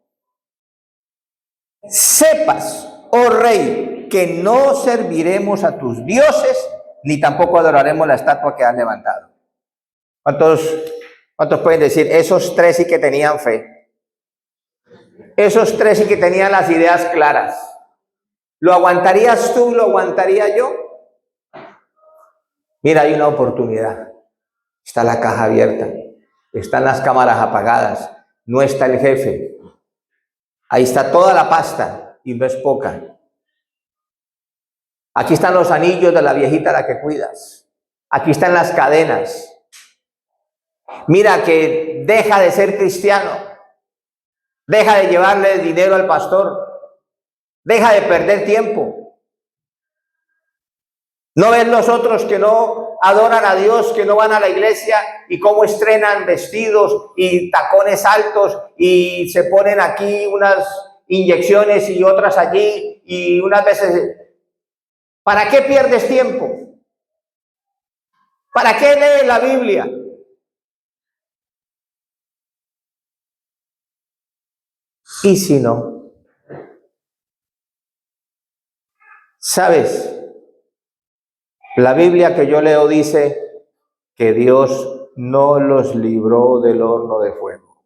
sepas, oh rey, que no serviremos a tus dioses, ni tampoco adoraremos la estatua que has levantado. ¿Cuántos pueden decir? Esos tres sí que tenían fe. Esos tres sí que tenían las ideas claras. ¿Lo aguantarías tú? ¿Lo aguantaría yo? Mira, hay una oportunidad. Está la caja abierta. Están las cámaras apagadas. No está el jefe. Ahí está toda la pasta y no es poca. Aquí están los anillos de la viejita a la que cuidas. Aquí están las cadenas. Mira que deja de ser cristiano. Deja de llevarle dinero al pastor. Deja de perder tiempo. ¿No ven los otros que no adoran a Dios, que no van a la iglesia y cómo estrenan vestidos y tacones altos y se ponen aquí unas inyecciones y otras allí y unas veces? ¿Para qué pierdes tiempo? ¿Para qué lees la Biblia? ¿Y si no? ¿Sabes? La Biblia que yo leo dice que Dios no los libró del horno de fuego.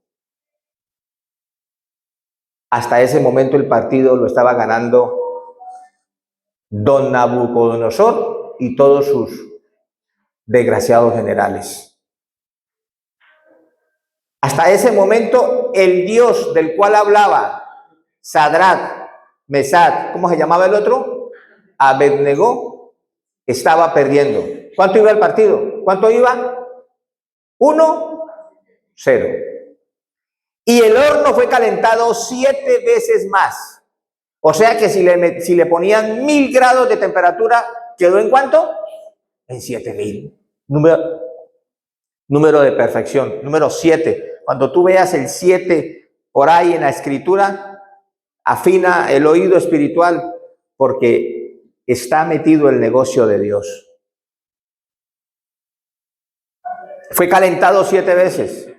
Hasta ese momento el partido lo estaba ganando don Nabucodonosor y todos sus desgraciados generales. Hasta ese momento el Dios del cual hablaba Sadrach, Mesach, ¿cómo se llamaba el otro? Abednego, estaba perdiendo. ¿Cuánto iba el partido? ¿Cuánto iba? 1-0. Y el horno fue calentado 7 veces más. O sea que si le ponían 1000 grados de temperatura, ¿quedó en cuánto? En 7000. Número de perfección. Número 7. Cuando tú veas el 7 por ahí en la Escritura, afina el oído espiritual porque está metido el negocio de Dios. Fue calentado 7 veces.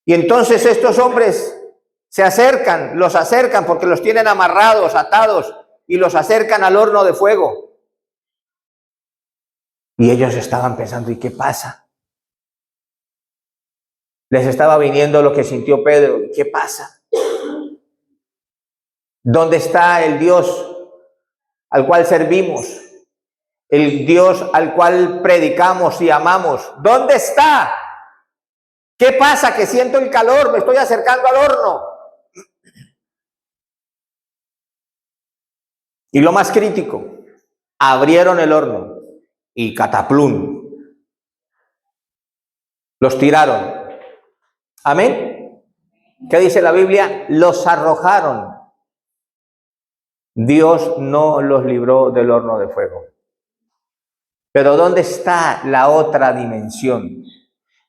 Y entonces estos hombres los acercan porque los tienen amarrados, atados, y los acercan al horno de fuego. Y ellos estaban pensando, ¿y qué pasa? Les estaba viniendo lo que sintió Pedro. ¿Qué pasa? ¿Dónde está el Dios al cual servimos? El Dios al cual predicamos y amamos. ¿Dónde está? ¿Qué pasa? Que siento el calor, me estoy acercando al horno. Y lo más crítico, abrieron el horno y cataplum, los tiraron. Amén. ¿Qué dice la Biblia? Los arrojaron Dios no los libró del horno de fuego. Pero ¿dónde está la otra dimensión?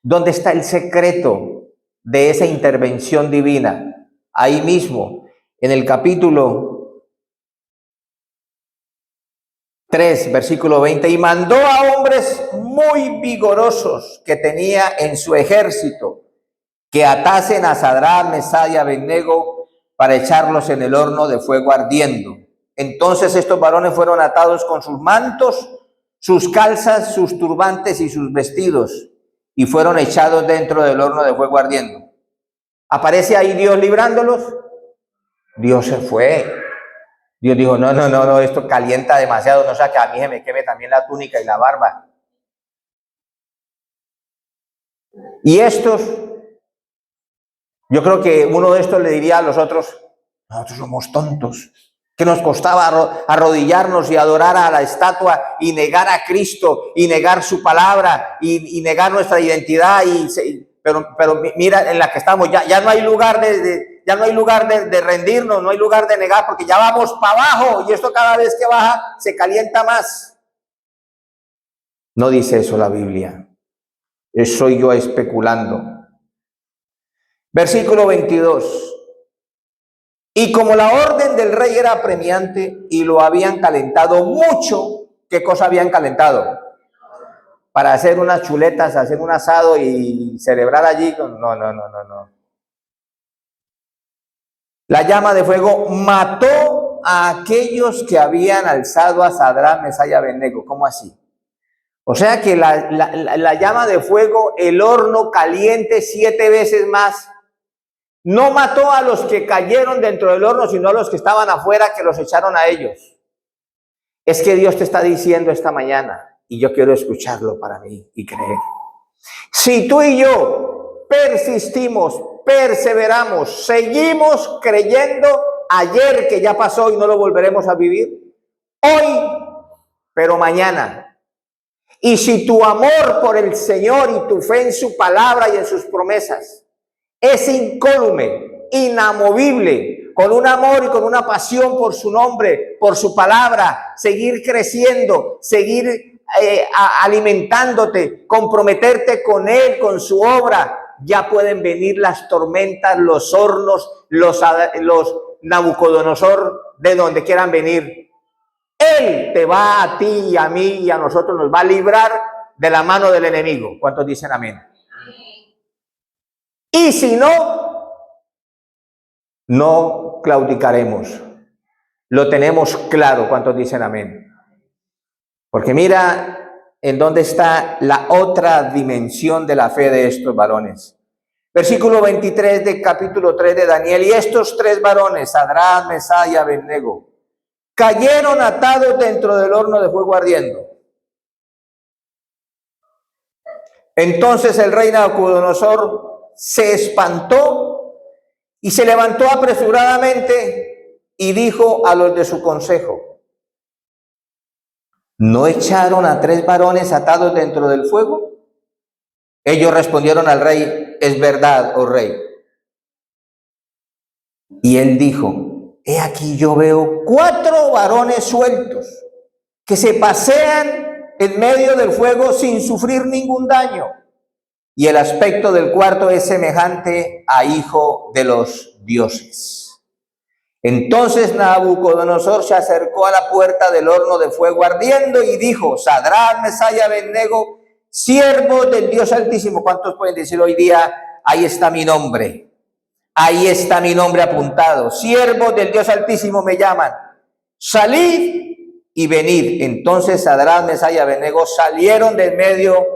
¿Dónde está el secreto de esa intervención divina? Ahí mismo, en el capítulo 3, versículo 20, y mandó a hombres muy vigorosos que tenía en su ejército, que atasen a Sadrach, Mesach y Abednego para echarlos en el horno de fuego ardiendo. Entonces estos varones fueron atados con sus mantos, sus calzas, sus turbantes y sus vestidos, y fueron echados dentro del horno de fuego ardiendo. ¿Aparece ahí Dios librándolos? Dios se fue. Dios dijo, no, esto calienta demasiado, no sea que a mí se me queme también la túnica y la barba. Y estos, yo creo que uno de estos le diría a los otros, nosotros somos tontos. ¿Qué nos costaba arrodillarnos y adorar a la estatua y negar a Cristo y negar su palabra y negar nuestra identidad? Pero mira en la que estamos, ya no hay lugar ya no hay lugar de rendirnos, no hay lugar de negar, porque ya vamos para abajo y esto cada vez que baja se calienta más. No dice eso la Biblia. Soy yo especulando. Versículo 22. Y como la orden del rey era apremiante y lo habían calentado mucho, ¿qué cosa habían calentado? Para hacer unas chuletas, hacer un asado y celebrar allí. No. La llama de fuego mató a aquellos que habían alzado a Sadrach, Mesach y Abednego. ¿Cómo así? O sea que la llama de fuego, el horno caliente 7 veces más, no mató a los que cayeron dentro del horno, sino a los que estaban afuera, que los echaron a ellos. Es que Dios te está diciendo esta mañana, y yo quiero escucharlo para mí y creer. Si tú y yo persistimos, perseveramos, seguimos creyendo ayer que ya pasó y no lo volveremos a vivir, hoy, pero mañana. Y si tu amor por el Señor y tu fe en su palabra y en sus promesas es incólume, inamovible, con un amor y con una pasión por su nombre, por su palabra, seguir creciendo, seguir alimentándote, comprometerte con Él, con su obra, ya pueden venir las tormentas, los hornos, los Nabucodonosor, de donde quieran venir. Él te va a ti y a mí y a nosotros nos va a librar de la mano del enemigo. ¿Cuántos dicen amén? Y si no, no claudicaremos. Lo tenemos claro. ¿Cuántos dicen amén? Porque mira en dónde está la otra dimensión de la fe de estos varones. Versículo 23 del capítulo 3 de Daniel. Y estos 3 varones, Sadrach, Mesach y Abednego, cayeron atados dentro del horno de fuego ardiendo. Entonces el rey Nabucodonosor se espantó y se levantó apresuradamente y dijo a los de su consejo, ¿no echaron a 3 varones atados dentro del fuego? Ellos respondieron al rey, es verdad, oh rey. Y él dijo, he aquí yo veo 4 varones sueltos que se pasean en medio del fuego sin sufrir ningún daño. Y el aspecto del cuarto es semejante a hijo de los dioses. Entonces Nabucodonosor se acercó a la puerta del horno de fuego ardiendo y dijo, Sadrach, Mesach y Abednego, siervos del Dios Altísimo. ¿Cuántos pueden decir hoy día, ahí está mi nombre? Ahí está mi nombre apuntado. Siervos del Dios Altísimo me llaman. Salid y venid. Entonces Sadrach, Mesach y Abednego salieron del medio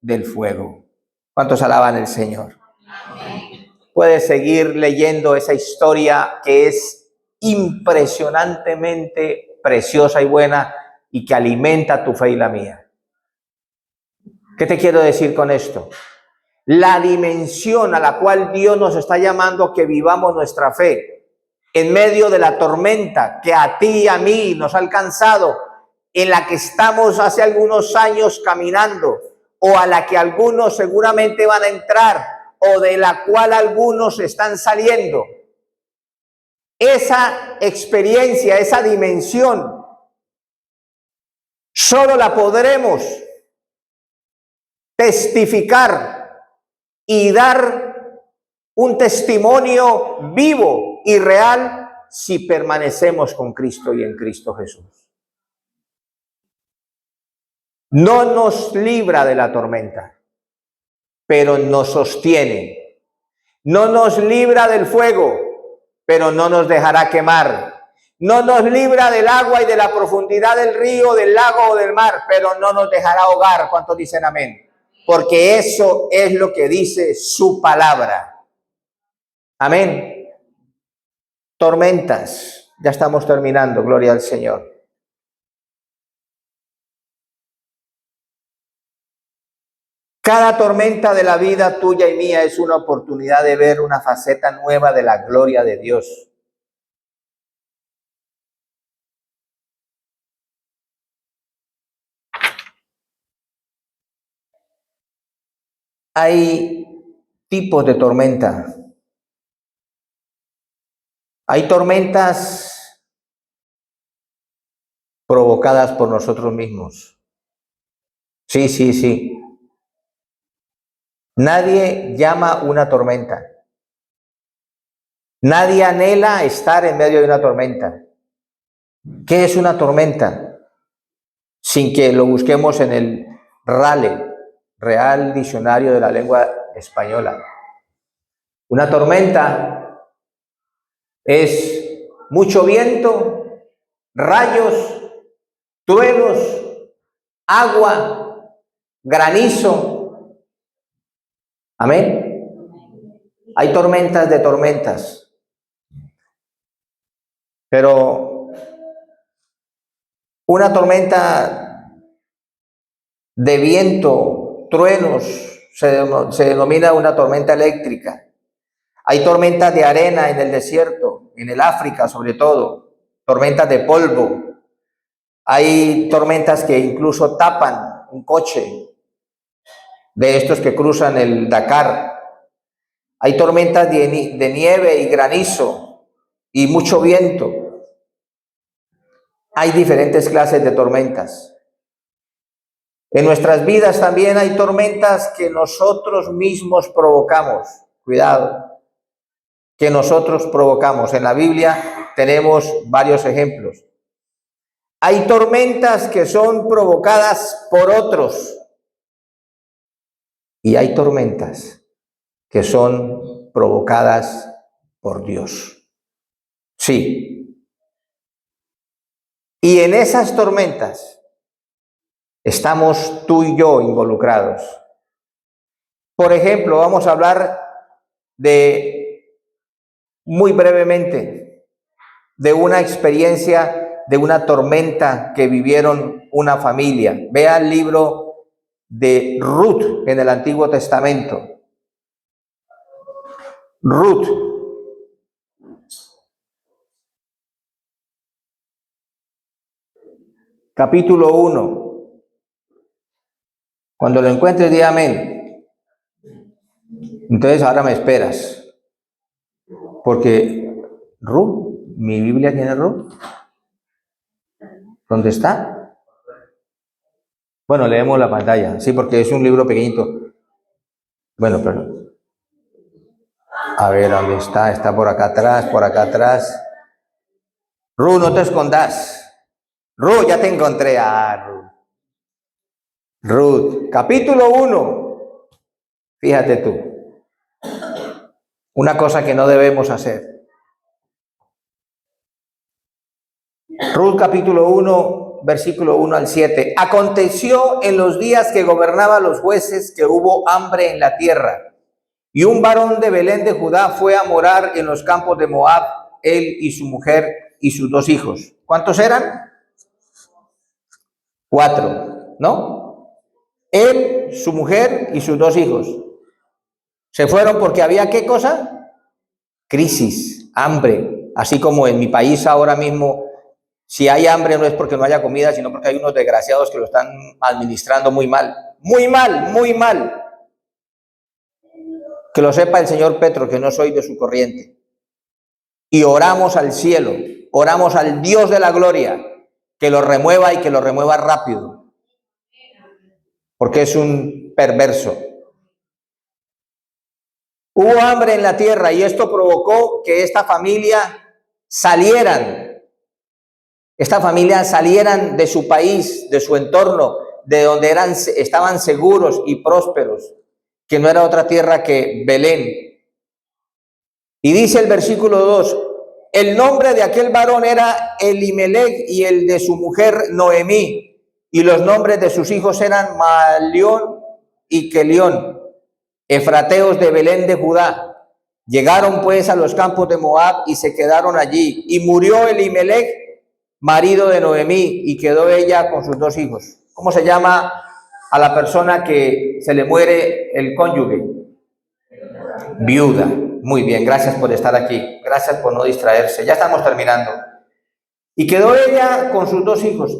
del fuego. ¿Cuántos alaban al Señor? Amén. Puedes seguir leyendo esa historia que es impresionantemente preciosa y buena y que alimenta tu fe y la mía. ¿Qué te quiero decir con esto? La dimensión a la cual Dios nos está llamando que vivamos nuestra fe en medio de la tormenta que a ti y a mí nos ha alcanzado, en la que estamos hace algunos años caminando, o a la que algunos seguramente van a entrar, o de la cual algunos están saliendo. esa experiencia, esa dimensión, solo la podremos testificar y dar un testimonio vivo y real si permanecemos con Cristo y en Cristo Jesús. No nos libra de la tormenta, pero nos sostiene. No nos libra del fuego, pero no nos dejará quemar. No nos libra del agua y de la profundidad del río, del lago o del mar, pero no nos dejará ahogar. ¿Cuántos dicen amén? Porque eso es lo que dice su palabra. Amén. Tormentas. Ya estamos terminando, gloria al Señor. Cada tormenta de la vida tuya y mía es una oportunidad de ver una faceta nueva de la gloria de Dios. Hay tipos de tormenta. Hay tormentas provocadas por nosotros mismos. Sí, sí, sí. Nadie llama una tormenta. Nadie anhela estar en medio de una tormenta. ¿Qué es una tormenta? Sin que lo busquemos en el RALE, Real Diccionario de la Lengua Española. Una tormenta es mucho viento, rayos, truenos, agua, granizo. Amén. Hay tormentas de tormentas. Pero una tormenta de viento, truenos, se denomina una tormenta eléctrica. Hay tormentas de arena en el desierto, en el África sobre todo, tormentas de polvo. Hay tormentas que incluso tapan un coche de estos que cruzan el Dakar. Hay tormentas de nieve y granizo y mucho viento. Hay diferentes clases de tormentas. En nuestras vidas también hay tormentas que nosotros mismos provocamos. Cuidado, que nosotros provocamos. En la Biblia tenemos varios ejemplos. Hay tormentas que son provocadas por otros. Y hay tormentas que son provocadas por Dios. Sí. Y en esas tormentas estamos tú y yo involucrados. Por ejemplo, vamos a hablar muy brevemente, de una experiencia, de una tormenta que vivieron una familia. Vea el libro de Ruth en el Antiguo Testamento. Ruth. Capítulo 1. Cuando lo encuentres, di amén. Entonces ahora me esperas. Porque Ruth, mi Biblia tiene Ruth. ¿Dónde está? Bueno, leemos la pantalla. Sí, porque es un libro pequeñito. Bueno, pero... A ver, ¿dónde está? Está por acá atrás, por acá atrás. Ruth, no te escondas. Ruth, ya te encontré. Ruth. Ruth, capítulo 1. Fíjate tú. Una cosa que no debemos hacer. Ruth, capítulo 1, versículo 1 al 7. Aconteció en los días que gobernaban los jueces que hubo hambre en la tierra. Y un varón de Belén de Judá fue a morar en los campos de Moab, él y su mujer y sus 2 hijos. ¿Cuántos eran? 4, ¿no? Él, su mujer y sus 2 hijos. Se fueron porque había, ¿qué cosa? Crisis, hambre. Así como en mi país ahora mismo, si hay hambre no es porque no haya comida, sino porque hay unos desgraciados que lo están administrando muy mal. Muy mal, muy mal. Que lo sepa el señor Petro, que no soy de su corriente. y oramos al cielo, oramos al Dios de la gloria, que lo remueva y que lo remueva rápido, porque es un perverso. Hubo hambre en la tierra y esto provocó que esta familia salieran de su país, de su entorno, de donde estaban seguros y prósperos, que no era otra tierra que Belén. Y dice el versículo 2, el nombre de aquel varón era Elimelech y el de su mujer Noemí, y los nombres de sus hijos eran Maalión y Kelión, efrateos de Belén de Judá. Llegaron pues a los campos de Moab y se quedaron allí. Y murió Elimelech, marido de Noemí, y quedó ella con sus 2 hijos. ¿Cómo se llama a la persona que se le muere el cónyuge? Viuda. Muy bien, gracias por estar aquí. Gracias por no distraerse. Ya estamos terminando. Y quedó ella con sus 2 hijos,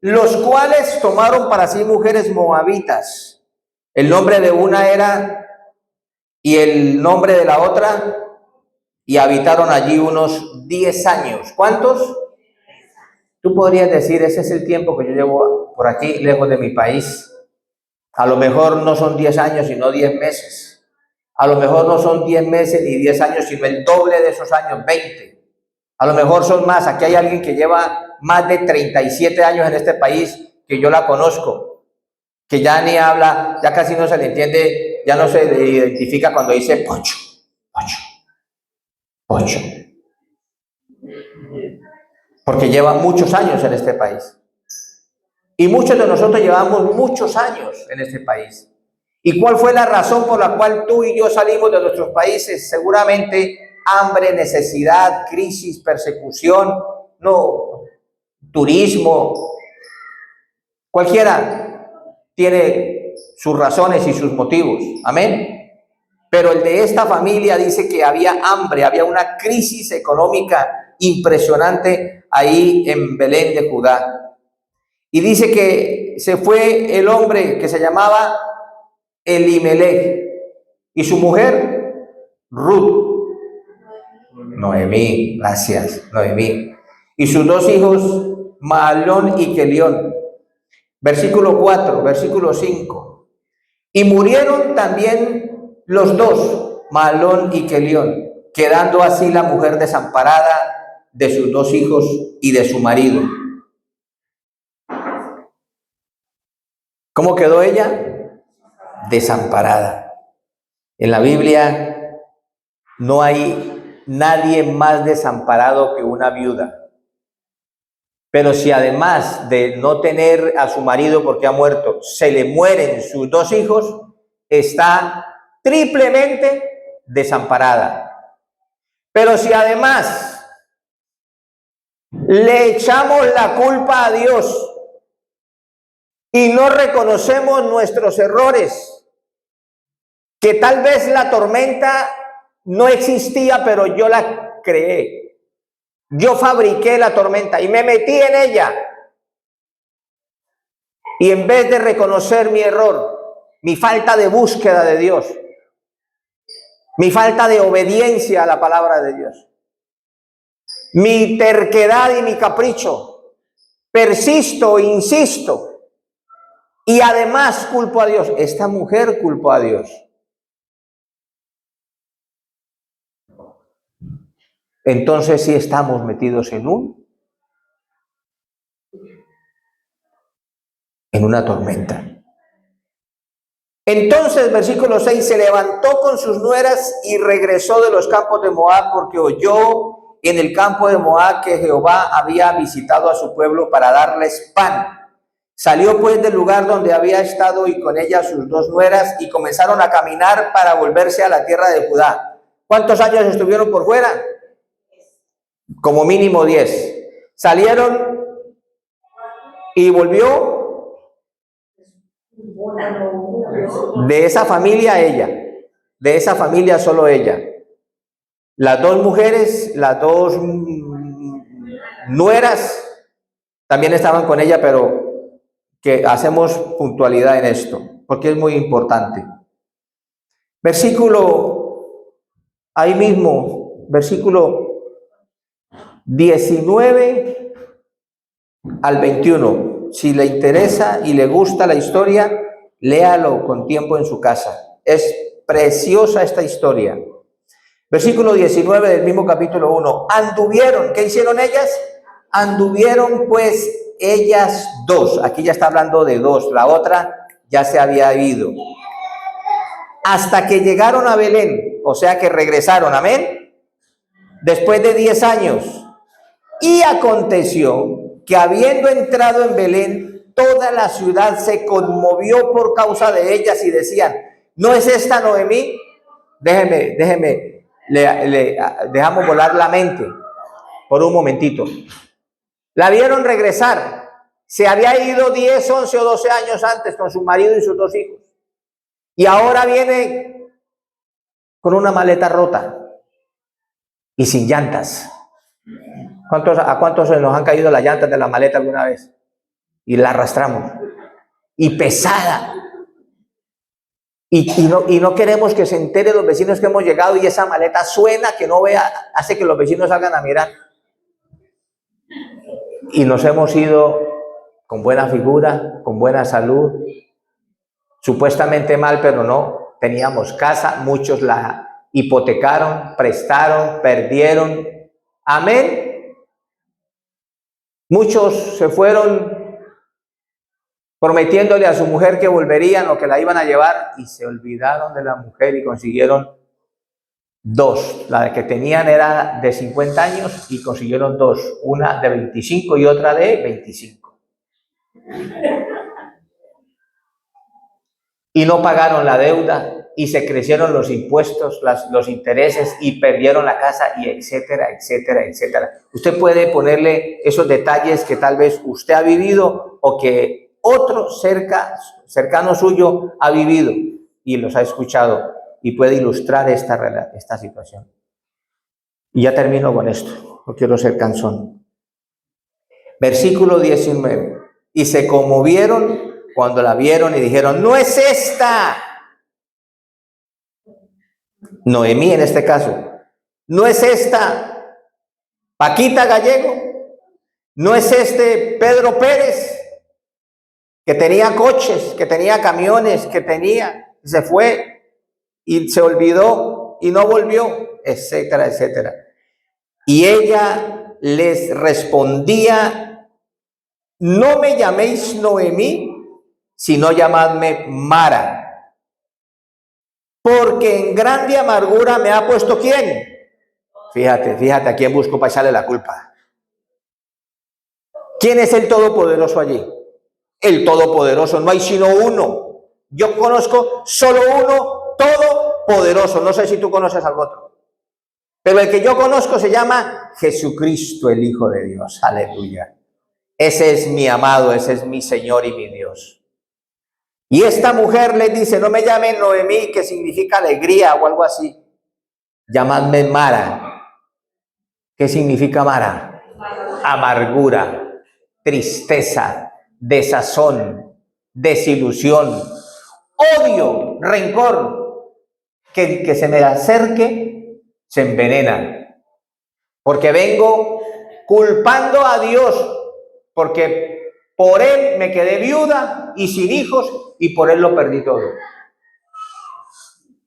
los cuales tomaron para sí mujeres moabitas. El nombre de una era y el nombre de la otra, y habitaron allí unos 10 años. ¿Cuántos? Tú podrías decir, ese es el tiempo que yo llevo por aquí, lejos de mi país. A lo mejor no son 10 años, sino 10 meses. A lo mejor no son 10 meses ni 10 años, sino el doble de esos años, 20. A lo mejor son más. Aquí hay alguien que lleva más de 37 años en este país, que yo la conozco, que ya ni habla, ya casi no se le entiende, ya no se le identifica cuando dice pocho, pocho, pocho. Porque lleva muchos años en este país. Y muchos de nosotros llevamos muchos años en este país. ¿Y cuál fue la razón por la cual tú y yo salimos de nuestros países? Seguramente hambre, necesidad, crisis, persecución, no, turismo. Cualquiera tiene sus razones y sus motivos. Amén. Pero el de esta familia dice que había hambre, había una crisis económica impresionante ahí en Belén de Judá. Y dice que se fue el hombre que se llamaba Elimelech y su mujer Ruth. Noemí, gracias, Noemí. Y sus 2 hijos, Mahalón y Kelión. Versículo 4, versículo 5. Y murieron también los 2, Mahalón y Kelión, quedando así la mujer desamparada de sus 2 hijos y de su marido. ¿Cómo quedó ella? Desamparada. En la Biblia no hay nadie más desamparado que una viuda. Pero si además de no tener a su marido porque ha muerto, se le mueren sus 2 hijos, está triplemente desamparada. Pero si además le echamos la culpa a Dios y no reconocemos nuestros errores, que tal vez la tormenta no existía, pero yo la creé. Yo fabriqué la tormenta y me metí en ella. Y en vez de reconocer mi error, mi falta de búsqueda de Dios, mi falta de obediencia a la palabra de Dios, mi terquedad y mi capricho, persisto, insisto, y además culpo a Dios. Esta mujer culpó a Dios. Entonces sí estamos metidos en una tormenta. Entonces, versículo 6, se levantó con sus nueras y regresó de los campos de Moab, porque oyó en el campo de Moab que Jehová había visitado a su pueblo para darles pan. Salió pues del lugar donde había estado y con ella sus 2 nueras y comenzaron a caminar para volverse a la tierra de Judá. ¿Cuántos años estuvieron por fuera? Como mínimo 10. Salieron y volvió de esa familia ella, de esa familia solo ella. Las 2 mujeres, las 2 nueras también estaban con ella, pero que hacemos puntualidad en esto, porque es muy importante. Versículo, ahí mismo, versículo 19 al 21. Si le interesa y le gusta la historia, léalo con tiempo en su casa. Es preciosa esta historia. Versículo 19 del mismo capítulo 1. Anduvieron, ¿qué hicieron ellas? Anduvieron pues ellas dos. Aquí ya está hablando de dos, la otra ya se había ido. Hasta que llegaron a Belén, o sea que regresaron, amén, después de 10 años. Y aconteció que habiendo entrado en Belén, toda la ciudad se conmovió por causa de ellas y decían, ¿no es esta Noemí? Dejamos volar la mente por un momentito. La vieron regresar. Se había ido 10, 11 o 12 años antes con su marido y sus 2 hijos. Y ahora viene con una maleta rota y sin llantas. ¿A cuántos se nos han caído las llantas de la maleta alguna vez? Y la arrastramos. Y pesada. Y no queremos que se enteren los vecinos que hemos llegado y esa maleta suena, que no vea, hace que los vecinos salgan a mirar. Y nos hemos ido con buena figura, con buena salud, supuestamente mal, pero no. Teníamos casa, muchos la hipotecaron, prestaron, perdieron. Amén. Muchos se fueron prometiéndole a su mujer que volverían o que la iban a llevar y se olvidaron de la mujer y consiguieron 2. La que tenían era de 50 años y consiguieron 2, una de 25 y otra de 25. Y no pagaron la deuda y se crecieron los impuestos, los intereses y perdieron la casa y etcétera, etcétera, etcétera. Usted puede ponerle esos detalles que tal vez usted ha vivido o que otro cercano suyo ha vivido y los ha escuchado y puede ilustrar esta situación. Y ya termino con esto, no quiero ser cansón. Versículo 19. Y se conmovieron cuando la vieron y dijeron, no es esta. Noemí en este caso. No es esta Paquita Gallego. No es este Pedro Pérez, que tenía coches, que tenía camiones, se fue y se olvidó y no volvió, etcétera, etcétera. Y ella les respondía, no me llaméis Noemí, sino llamadme Mara, porque en grande amargura me ha puesto ¿quién? Fíjate a quién busco para echarle la culpa. ¿Quién es el Todopoderoso allí? El Todopoderoso, no hay sino uno. Yo conozco solo uno todopoderoso, no sé si tú conoces al otro. Pero el que yo conozco se llama Jesucristo, el Hijo de Dios. Aleluya. Ese es mi amado, ese es mi Señor y mi Dios. Y esta mujer le dice, no me llamen Noemí, que significa alegría o algo así. Llamadme Mara. ¿Qué significa Mara? Amargura, tristeza, desazón, desilusión, odio, rencor. Que el que se me acerque se envenena. Porque vengo culpando a Dios, porque por él me quedé viuda y sin hijos y por él lo perdí todo.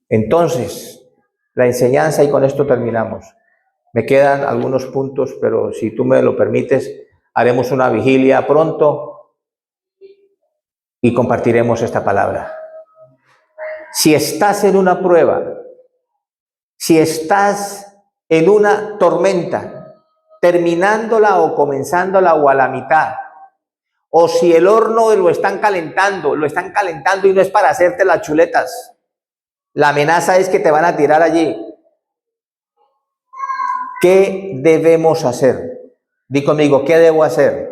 Entonces, la enseñanza, y con esto terminamos. Me quedan algunos puntos, pero si tú me lo permites, haremos una vigilia pronto y compartiremos esta palabra. Si estás en una prueba, si estás en una tormenta, terminándola o comenzándola o a la mitad, o si el horno lo están calentando y no es para hacerte las chuletas, la amenaza es que te van a tirar allí. ¿Qué debemos hacer? Di conmigo, ¿qué debo hacer?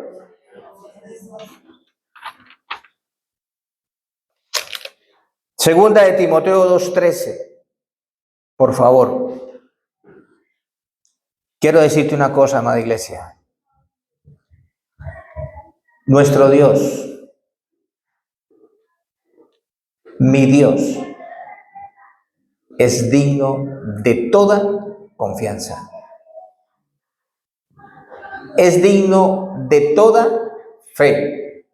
Segunda de Timoteo 2:13. Por favor. Quiero decirte una cosa, amada iglesia. Nuestro Dios, mi Dios, es digno de toda confianza. es digno de toda fe.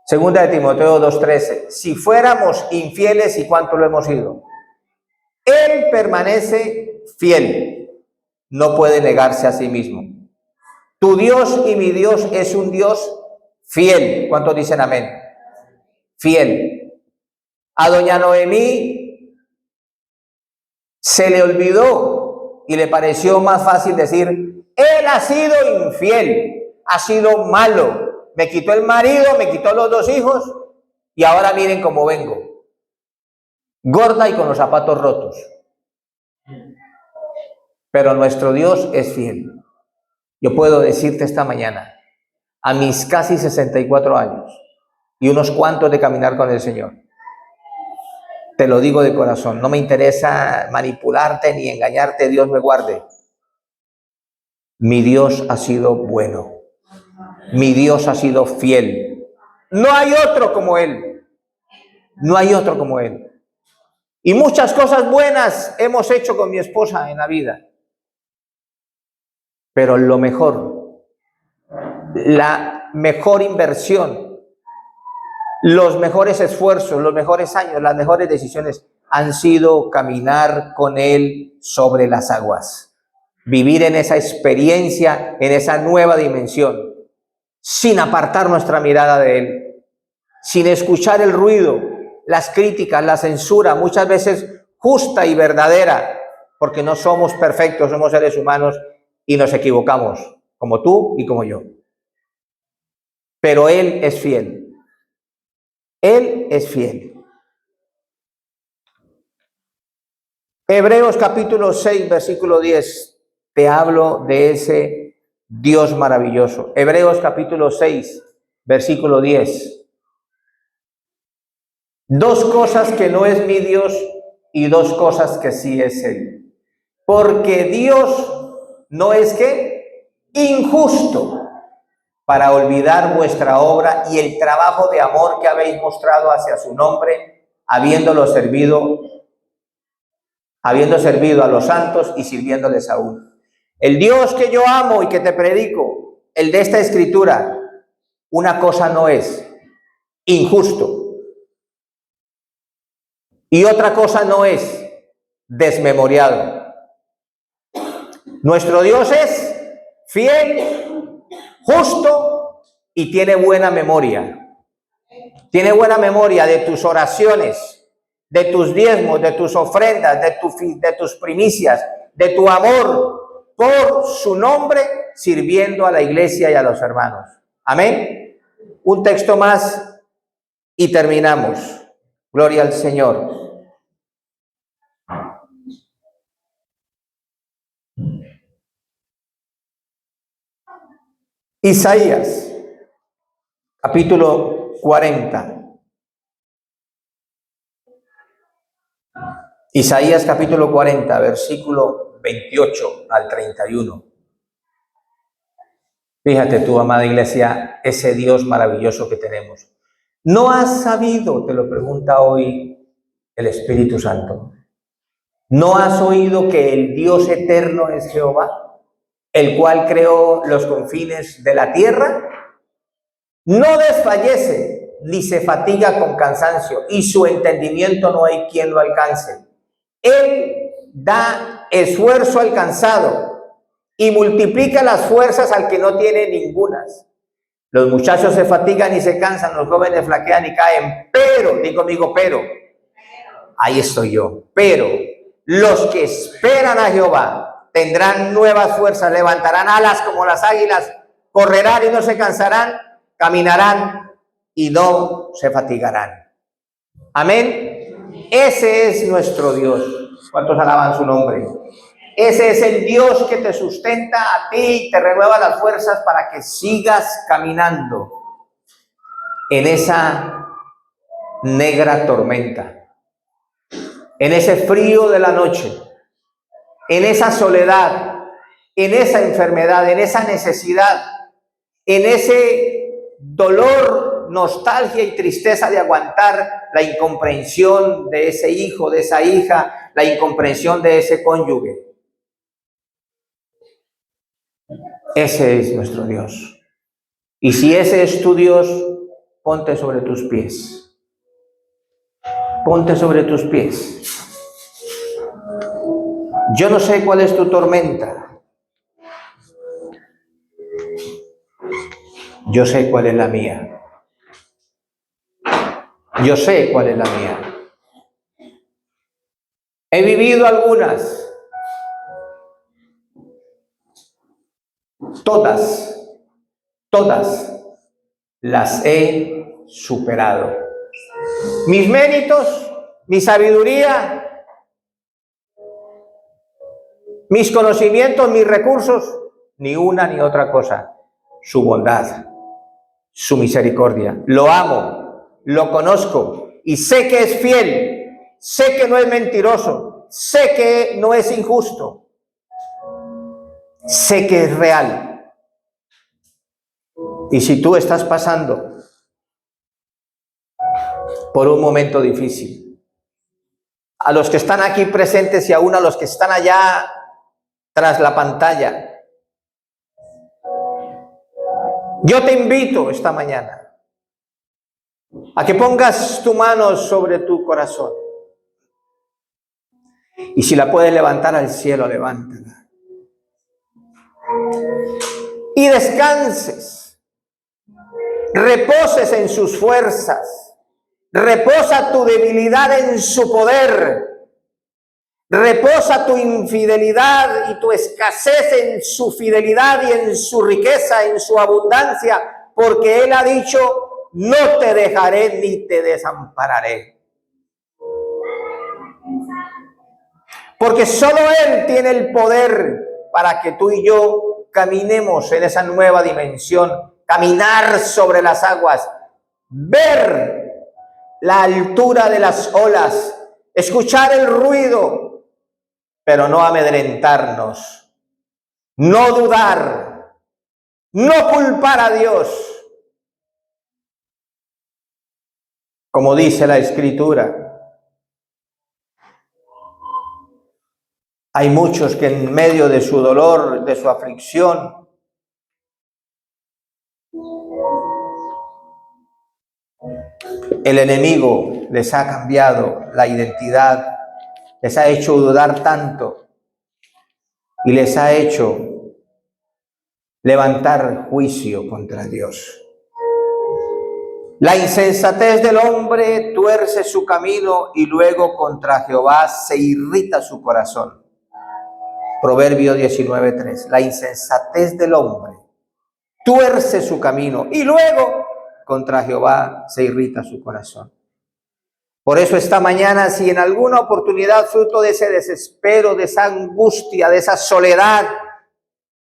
Segunda de Timoteo 2:13. Si fuéramos infieles, ¿y cuánto lo hemos sido? Él permanece fiel, no puede negarse a sí mismo. Tu Dios y mi Dios es un Dios fiel. ¿Cuántos dicen amén? Fiel. A doña Noemí se le olvidó y le pareció más fácil decir, él ha sido infiel, ha sido malo, me quitó el marido, me quitó los 2 hijos y ahora miren cómo vengo, gorda y con los zapatos rotos. Pero nuestro Dios es fiel. Yo puedo decirte esta mañana, a mis casi 64 años y unos cuantos de caminar con el Señor, te lo digo de corazón, no me interesa manipularte ni engañarte, Dios me guarde. Mi Dios ha sido bueno, mi Dios ha sido fiel. No hay otro como Él, no hay otro como Él. Y muchas cosas buenas hemos hecho con mi esposa en la vida. Pero lo mejor, la mejor inversión, los mejores esfuerzos, los mejores años, las mejores decisiones han sido caminar con Él sobre las aguas. Vivir en esa experiencia, en esa nueva dimensión, sin apartar nuestra mirada de Él, sin escuchar el ruido, las críticas, la censura, muchas veces justa y verdadera, porque no somos perfectos, somos seres humanos y nos equivocamos, como tú y como yo. Pero Él es fiel. Él es fiel. Hebreos capítulo 6, versículo 10. Te hablo de ese Dios maravilloso. Hebreos capítulo 6, versículo 10. 2 cosas que no es mi Dios y 2 cosas que sí es Él. Porque Dios no es ¿qué? Injusto para olvidar vuestra obra y el trabajo de amor que habéis mostrado hacia su nombre, habiendo servido a los santos y sirviéndoles aún. El Dios que yo amo y que te predico, el de esta escritura, una cosa no es injusto y otra cosa no es desmemoriado. Nuestro Dios es fiel, justo y tiene buena memoria. Tiene buena memoria de tus oraciones, de tus diezmos, de tus ofrendas, de tus primicias, de tu amor por su nombre, sirviendo a la iglesia y a los hermanos. Amén. Un texto más y terminamos. Gloria al Señor. Isaías, capítulo 40. Isaías capítulo 40, versículo 28 al 31. Fíjate tú, amada iglesia, ese Dios maravilloso que tenemos. ¿No has sabido, te lo pregunta hoy el Espíritu Santo, no has oído que el Dios eterno es Jehová, el cual creó los confines de la tierra? No desfallece, ni se fatiga con cansancio, y su entendimiento no hay quien lo alcance. Él da esfuerzo al cansado y multiplica las fuerzas al que no tiene ningunas. Los muchachos se fatigan y se cansan, los jóvenes flaquean y caen, pero, digo conmigo, pero, ahí estoy yo, pero los que esperan a Jehová tendrán nuevas fuerzas, levantarán alas como las águilas, correrán y no se cansarán, caminarán y no se fatigarán. Amén. Ese es nuestro Dios. ¿Cuántos alaban su nombre? Ese es el Dios que te sustenta a ti y te renueva las fuerzas para que sigas caminando en esa negra tormenta, en ese frío de la noche, en esa soledad, en esa enfermedad, en esa necesidad, en ese dolor nostalgia y tristeza de aguantar la incomprensión de ese hijo, de esa hija, la incomprensión de ese cónyuge. Ese es nuestro Dios. Y si ese es tu Dios, ponte sobre tus pies. Ponte sobre tus pies. Yo no sé cuál es tu tormenta. Yo sé cuál es la mía. Yo sé cuál es la mía. He vivido algunas. Todas las he superado. Mis méritos, mi sabiduría, mis conocimientos, mis recursos, ni una ni otra cosa. Su bondad, su misericordia. Lo amo, lo conozco y sé que es fiel, sé que no es mentiroso, sé que no es injusto, sé que es real. Y si tú estás pasando por un momento difícil, a los que están aquí presentes y aún a los que están allá tras la pantalla, yo te invito esta mañana a que pongas tu mano sobre tu corazón. Y si la puedes levantar al cielo, levántala. Y descanses. Reposes en sus fuerzas. Reposa tu debilidad en su poder. Reposa tu infidelidad y tu escasez en su fidelidad y en su riqueza, en su abundancia, porque Él ha dicho, no te dejaré ni te desampararé. Porque solo Él tiene el poder para que tú y yo caminemos en esa nueva dimensión, caminar sobre las aguas, ver la altura de las olas, escuchar el ruido, pero no amedrentarnos, no dudar, no culpar a Dios. Como dice la Escritura, hay muchos que en medio de su dolor, de su aflicción, el enemigo les ha cambiado la identidad, les ha hecho dudar tanto y les ha hecho levantar juicio contra Dios. La insensatez del hombre tuerce su camino y luego contra Jehová se irrita su corazón. Proverbio 19:3. La insensatez del hombre tuerce su camino y luego contra Jehová se irrita su corazón. Por eso esta mañana, si en alguna oportunidad, fruto de ese desespero, de esa angustia, de esa soledad,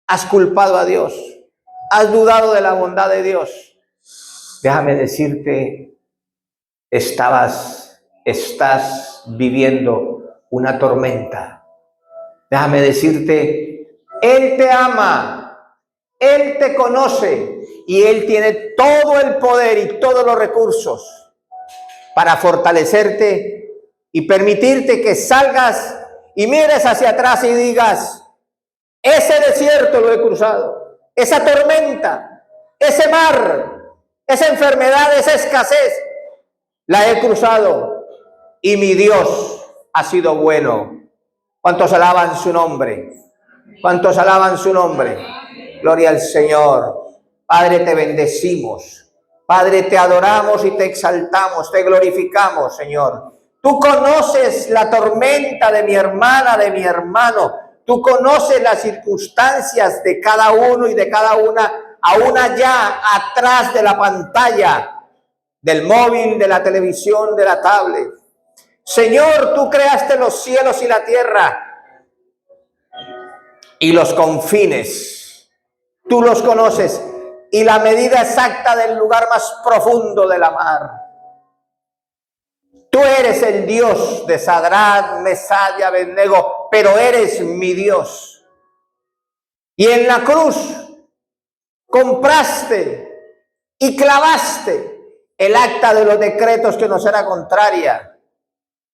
has culpado a Dios, has dudado de la bondad de Dios, déjame decirte, estás viviendo una tormenta. Déjame decirte, Él te ama, Él te conoce y Él tiene todo el poder y todos los recursos para fortalecerte y permitirte que salgas y mires hacia atrás y digas, ese desierto lo he cruzado, esa tormenta, ese mar, esa enfermedad, esa escasez, la he cruzado y mi Dios ha sido bueno. ¿Cuántos alaban su nombre? ¿Cuántos alaban su nombre? Gloria al Señor. Padre, te bendecimos. Padre, te adoramos y te exaltamos, te glorificamos, Señor. Tú conoces la tormenta de mi hermana, de mi hermano. Tú conoces las circunstancias de cada uno y de cada una, aún allá atrás de la pantalla, del móvil, de la televisión, de la tablet. Señor, tú creaste los cielos y la tierra y los confines. Tú los conoces y la medida exacta del lugar más profundo de la mar. Tú eres el Dios de Sadrach, Mesach y Abednego, pero eres mi Dios. Y en la cruz compraste y clavaste el acta de los decretos que nos era contraria,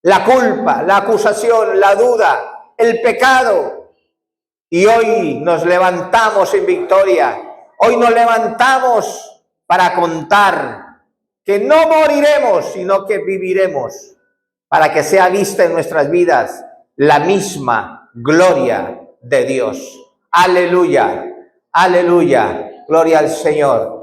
la culpa, la acusación, la duda, el pecado. Y hoy nos levantamos en victoria. Hoy nos levantamos para contar que no moriremos, sino que viviremos, para que sea vista en nuestras vidas la misma gloria de Dios. Aleluya, aleluya, gloria al Señor.